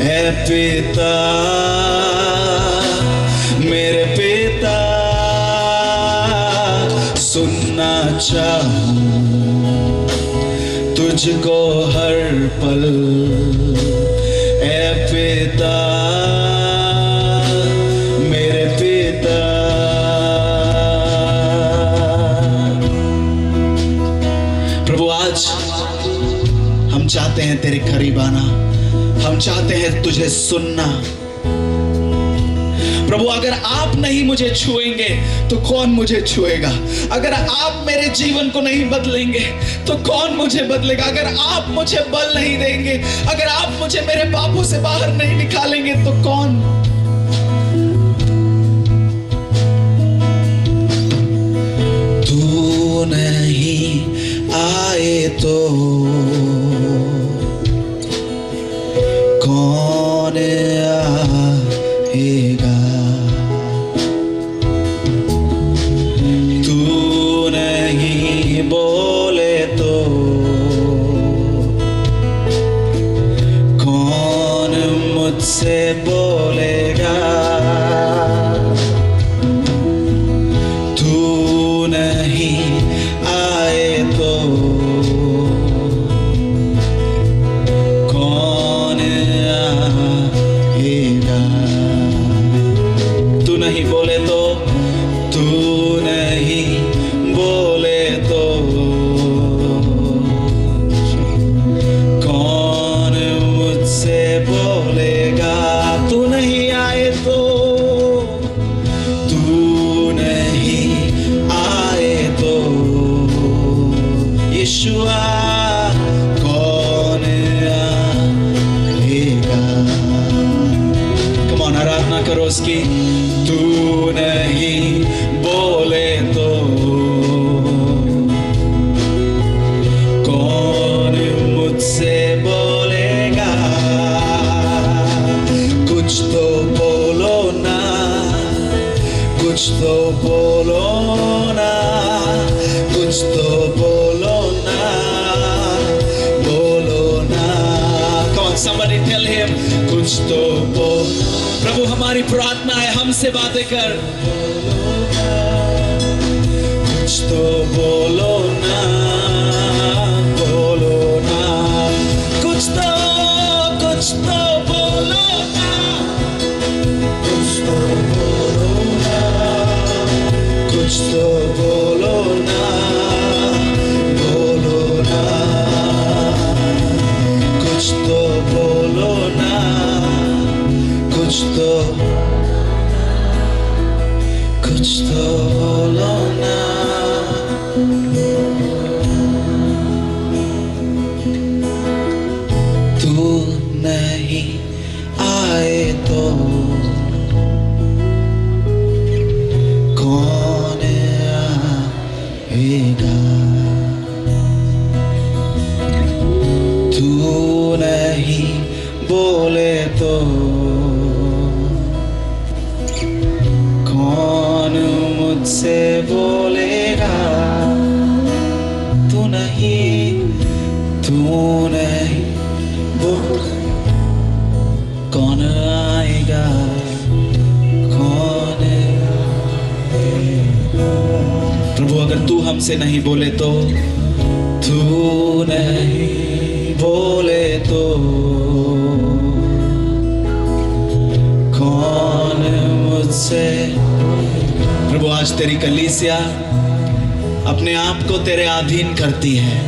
ऐ पिता मेरे पिता। सुनना चाहूं तुझको हर पल, ऐ पिता मेरे पिता। प्रभु आज हम चाहते हैं तेरे करीब आना, हम चाहते हैं तुझे सुनना। प्रभु अगर आप नहीं मुझे छुएंगे तो कौन मुझे छुएगा? अगर आप मेरे जीवन को नहीं बदलेंगे तो कौन मुझे बदलेगा? अगर आप मुझे बल नहीं देंगे, अगर आप मुझे मेरे पापों से बाहर नहीं निकालेंगे तो कौन? तू नहीं आए तो कौन आएगा? तू नहीं बोले तो कौन मुझसे बोलेगा? तू नहीं आए तो तू नहीं बोले तो, तू नहीं बोले तो कौन मुझसे बोलेगा? तू नहीं आए तो, तू नहीं आए तो यीशुआ कौन आएगा? कम ऑन, आराधना करो उसकी। तू नहीं बोले तो कौन मुझसे बोलेगा? कुछ तो बोलो ना, कुछ तो बोलो ना, कुछ तो बोलो ना, बोलो ना। Come on, somebody tell him, कुछ तो बोलो। प्रभु हमारी प्रार्थना है, हमसे बातें कर। कुछ तो बोलो ना, बोलो ना, कुछ तो बोलो ना, कुछ तो बोलो ना, कुछ तो बोलो ना, बोलो ना, कुछ तो बोलो ना, कुछ तो बोलो ना। तू नहीं आए तो आएगा। तू नहीं बोले तो कौन मुझसे बोलेगा। तू नहीं बोल कौन आएगा, कौन आएगा। प्रभु अगर तू हमसे नहीं बोले तो, तू नहीं बोले तो कौन मुझसे। प्रभु आज तेरी कलीसिया अपने आप को तेरे अधीन करती है।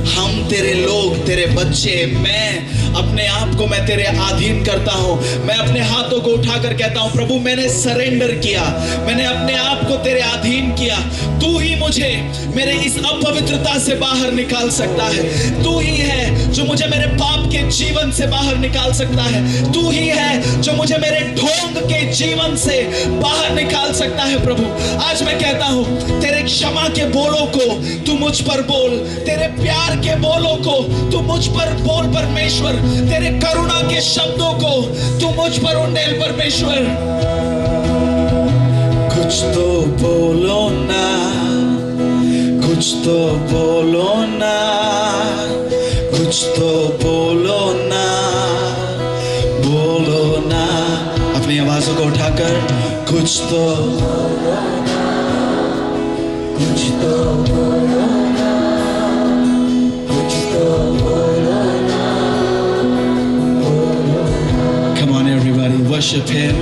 हम तेरे लोग, तेरे बच्चे, मैं अपने आप को मैं तेरे अधीन करता हूं। मैं अपने हाथों को उठाकर कहता हूं प्रभु मैंने सरेंडर किया, मैंने अपने आप को तेरे अधीन किया। तू ही मुझे मेरे इस अपवित्रता से बाहर निकाल सकता है। तू ही है जो मुझे मेरे पाप के जीवन से बाहर निकाल सकता है। तू ही है जो मुझे मेरे ढोंग के जीवन से बाहर निकाल सकता है। प्रभु आज मैं कहता हूं तेरे क्षमा के बोलों को तू मुझ पर बोल, तेरे प्यार के बोलों को तू मुझ पर बोल परमेश्वर, तेरे करुणा के शब्दों को तू मुझ पर उंडेल परमेश्वर। कुछ तो बोलो ना, कुछ तो बोलो ना, कुछ तो बोलो ना, बोलो ना। अपनी आवाजों को उठाकर कुछ तो बोलो ना, कुछ तो बोलो ना, कुछ तो बोलो ना, बोलो ना। Come on everybody, worship him.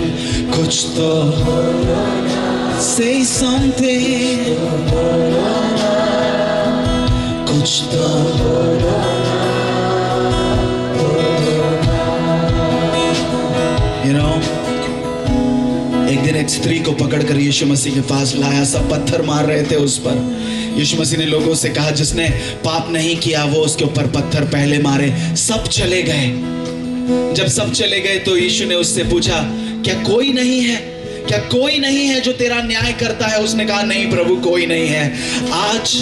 कुछ तो बोलो ना, say something, बोलो ना, कुछ तो बोलो ना, बोलो ना। You know, एक दिन एक स्त्री को पकड़कर यीशु मसीह के पास लाया। सब पत्थर मार रहे थे उस पर। यीशु मसीह ने लोगों से कहा जिसने पाप नहीं किया वो उसके ऊपर पत्थर पहले मारे। सब चले गए। जब सब चले गए तो यीशु ने उससे पूछा क्या कोई नहीं है, क्या कोई नहीं है जो तेरा न्याय करता है? उसने कहा नहीं प्रभु कोई नहीं है। आज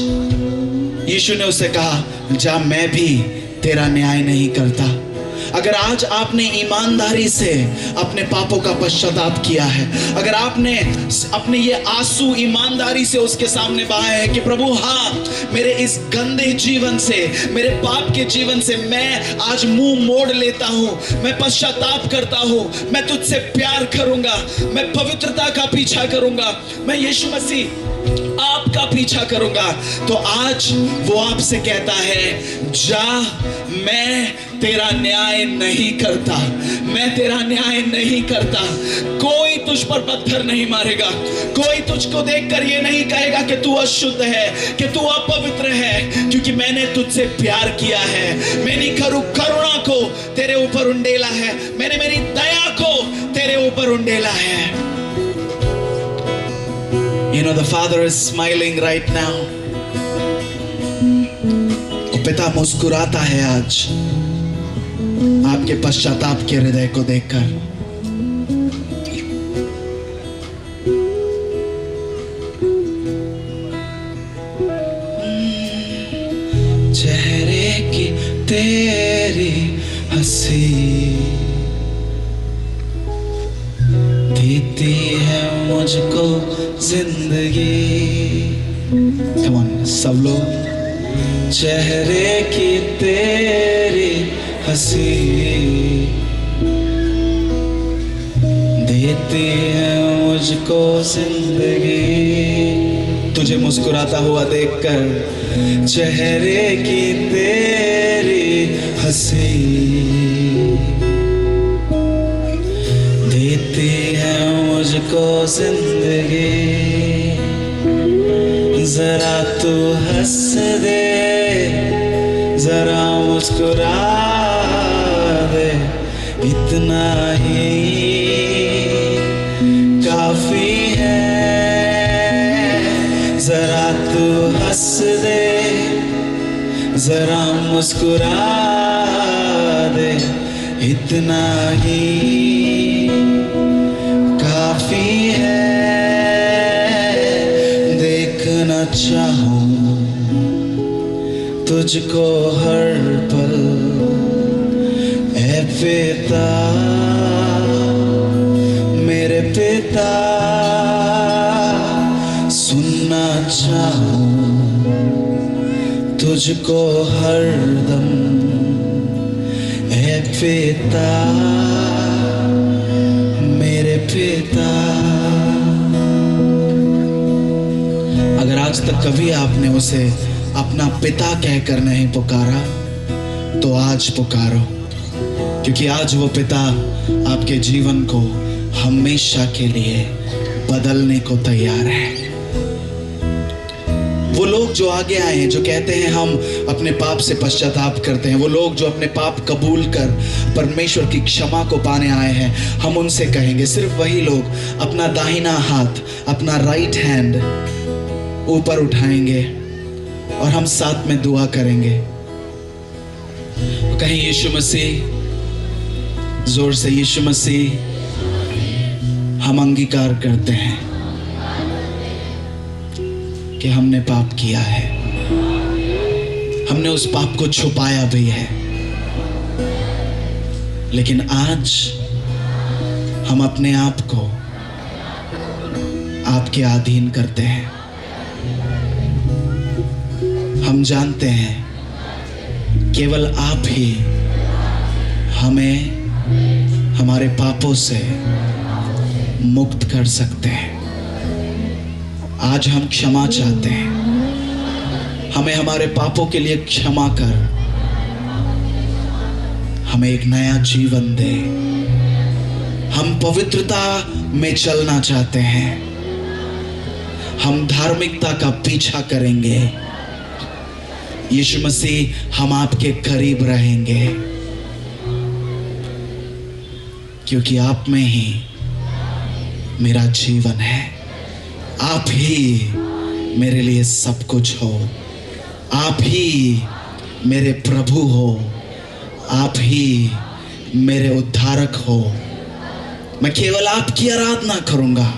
यीशु ने उससे कहा जा मैं भी तेरा न्याय नहीं करता। अगर आज आपने ईमानदारी से अपने पापों का पश्चाताप किया है, अगर आपने अपने ये आंसू ईमानदारी से उसके सामने बहाए हैं कि प्रभु हाँ मेरे इस गंदे जीवन से, मेरे पाप के जीवन से मैं आज मुंह मोड़ लेता हूं, मैं पश्चाताप करता हूं, मैं तुझसे प्यार करूंगा, मैं पवित्रता का पीछा करूंगा, मैं यीशु मसीह आपका पीछा करूंगा, तो आज वो आपसे कहता है जा मैं तेरा न्याय नहीं करता, मैं तेरा न्याय नहीं करता। कोई तुझ पर पत्थर नहीं मारेगा, कोई तुझको देखकर ये नहीं कहेगा कि तू अशुद्ध है, कि तू अपवित्र है, क्योंकि मैंने तुझसे प्यार किया है। मैंने करुणा को तेरे ऊपर उंडेला है, मैंने मेरी दया को तेरे ऊपर उंडेला है। You know the Father is smiling right now. पिता मुस्कुराता है आज आपके पश्चाताप के हृदय को देखकर। चेहरे की तेरी हंसी देती है मुझको जिंदगी। Come on, सब लोग। चेहरे की तेरी हंसी देती है मुझको जिंदगी। तुझे मुस्कुराता हुआ देखकर चेहरे की तेरी हंसी देती है मुझको जिंदगी। जरा तू हंस दे, जरा मुस्कुरा दे, इतना ही काफी है। जरा तू हंस दे, जरा मुस्कुरा दे, इतना ही काफी है। देखना चाहूं तुझको हर पल ऐ पिता, मेरे पिता, सुनना चाहूं तुझको हरदम ऐ पिता, मेरे पिता। अगर आज तक कभी आपने उसे अपना पिता कहकर नहीं पुकारा तो आज पुकारो, क्योंकि आज वो पिता आपके जीवन को हमेशा के लिए बदलने को तैयार है। वो लोग जो आगे आए हैं, जो कहते हैं हम अपने पाप से पश्चाताप करते हैं, वो लोग जो अपने पाप कबूल कर परमेश्वर की क्षमा को पाने आए हैं, हम उनसे कहेंगे, सिर्फ वही लोग अपना दाहिना हाथ, अपना राइट हैंड ऊपर उठाएंगे और हम साथ में दुआ करेंगे। कहें यीशु मसीह, जोर से यीशु मसीह, हम अंगीकार करते हैं कि हमने पाप किया है, हमने उस पाप को छुपाया भी है, लेकिन आज हम अपने आप को आपके अधीन करते हैं। हम जानते हैं केवल आप ही हमें हमारे पापों से मुक्त कर सकते हैं। आज हम क्षमा चाहते हैं, हमें हमारे पापों के लिए क्षमा कर हमें एक नया जीवन दे। हम पवित्रता में चलना चाहते हैं, हम धार्मिकता का पीछा करेंगे। यीशु मसीह, हम आपके करीब रहेंगे, क्योंकि आप में ही मेरा जीवन है। आप ही मेरे लिए सब कुछ हो, आप ही मेरे प्रभु हो, आप ही मेरे उद्धारक हो। मैं केवल आपकी आराधना करूंगा,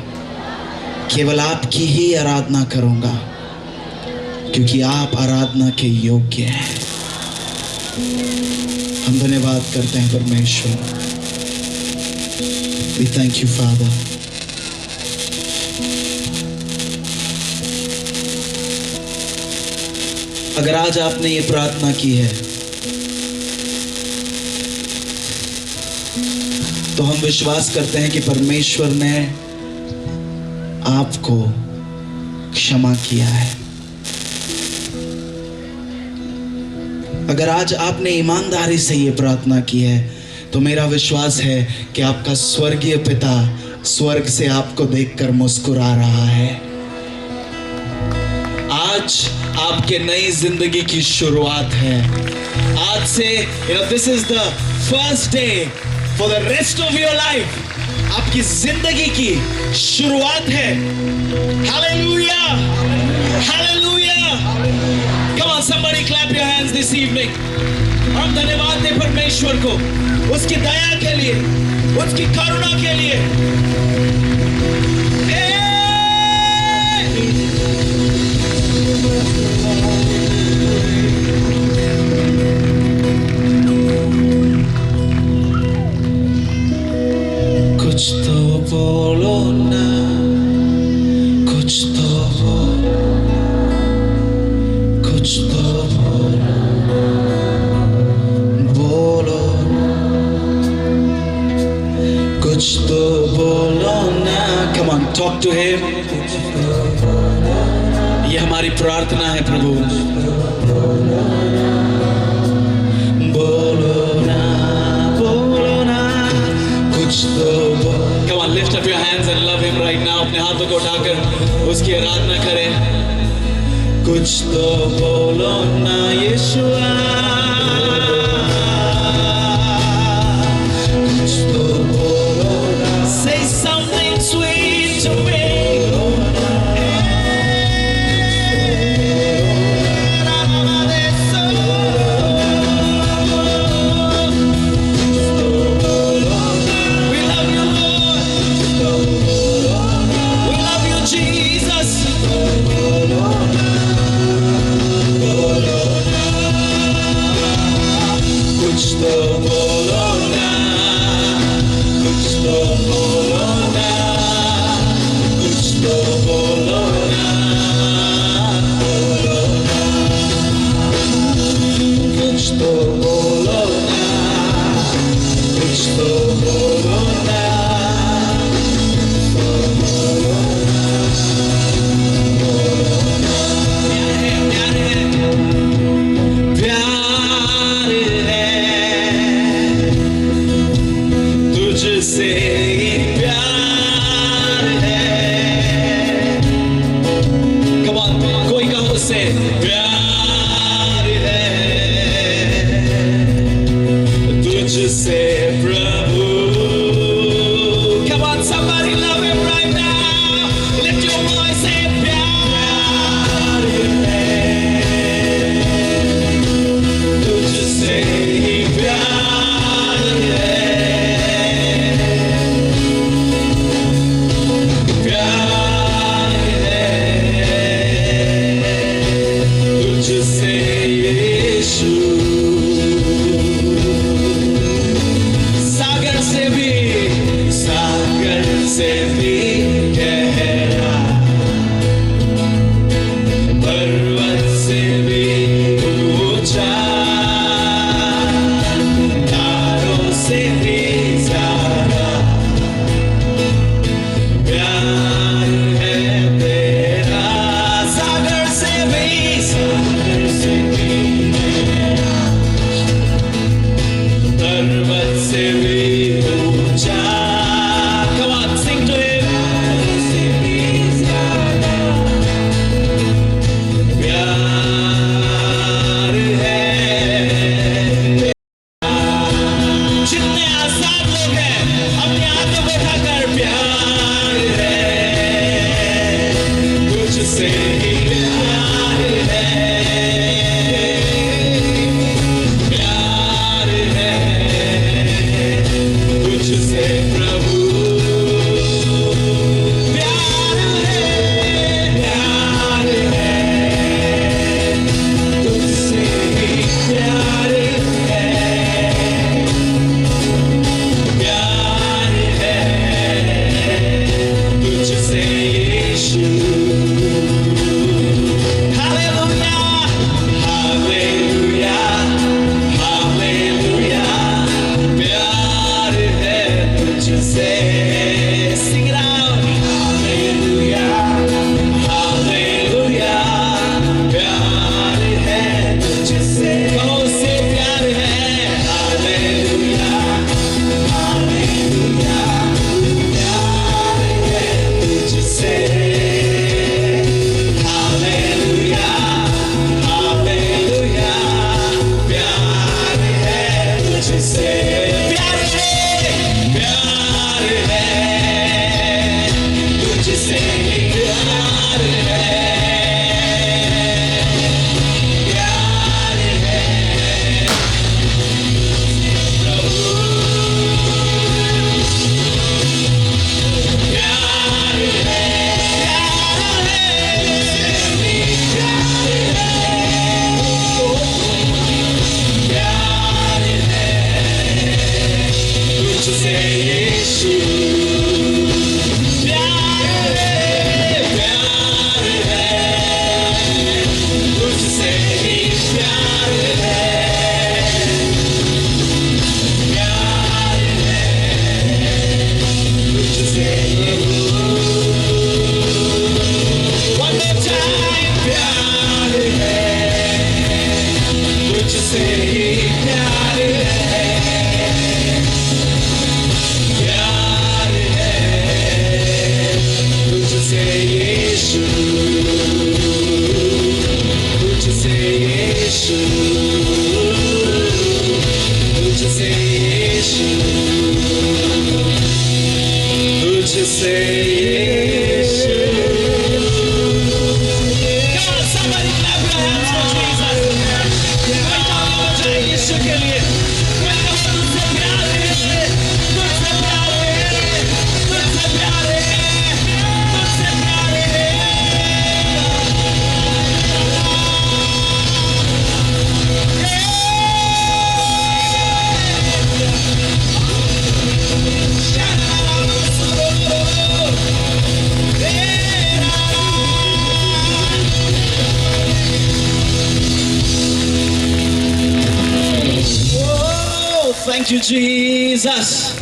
केवल आपकी ही आराधना करूंगा, क्योंकि आप आराधना के योग्य हैं। हम धन्यवाद करते हैं परमेश्वर। We thank you, Father. अगर आज आपने ये प्रार्थना की है तो हम विश्वास करते हैं कि परमेश्वर ने आपको क्षमा किया है। अगर आज आपने ईमानदारी से ये प्रार्थना की है तो मेरा विश्वास है कि आपका स्वर्गीय पिता स्वर्ग से आपको देखकर मुस्कुरा रहा है। आज आपके नई जिंदगी की शुरुआत है। आज से this is the first day for the rest of your life. आपकी जिंदगी की शुरुआत है। Hallelujah, hallelujah. Come on somebody clap your hands this evening. हम धन्यवाद दें परमेश्वर को उसकी दया के लिए, उसकी करुणा के लिए। कुछ तो बोलो ना, कुछ तो बोलो, कुछ तो बोलो, कुछ तो बोलो ना। Come on, talk to him. ये हमारी प्रार्थना है प्रभु। बोलो ना, बोलो ना, कुछ तो बोलो। Come on, lift up your hands and love him right now. अपने हाथों को उठाकर उसकी आराधना करें। कुछ तो बोलो ना यीशुआ, कुछ तो बोलो ना। Say something sweet to me. Jesus. बोलो ना, कुछ तो बोलो ना, बोलो ना, कुछ तो बोलो ना, कुछ तो बोलो ना, तुझसे ही प्यार है। Come on, कोई कहो उससे प्यार है तुझसे प्रभु। Come on, somebody love him right now. Lift your voice, say प्यार है तुझसे ही प्यार है you, Jesus.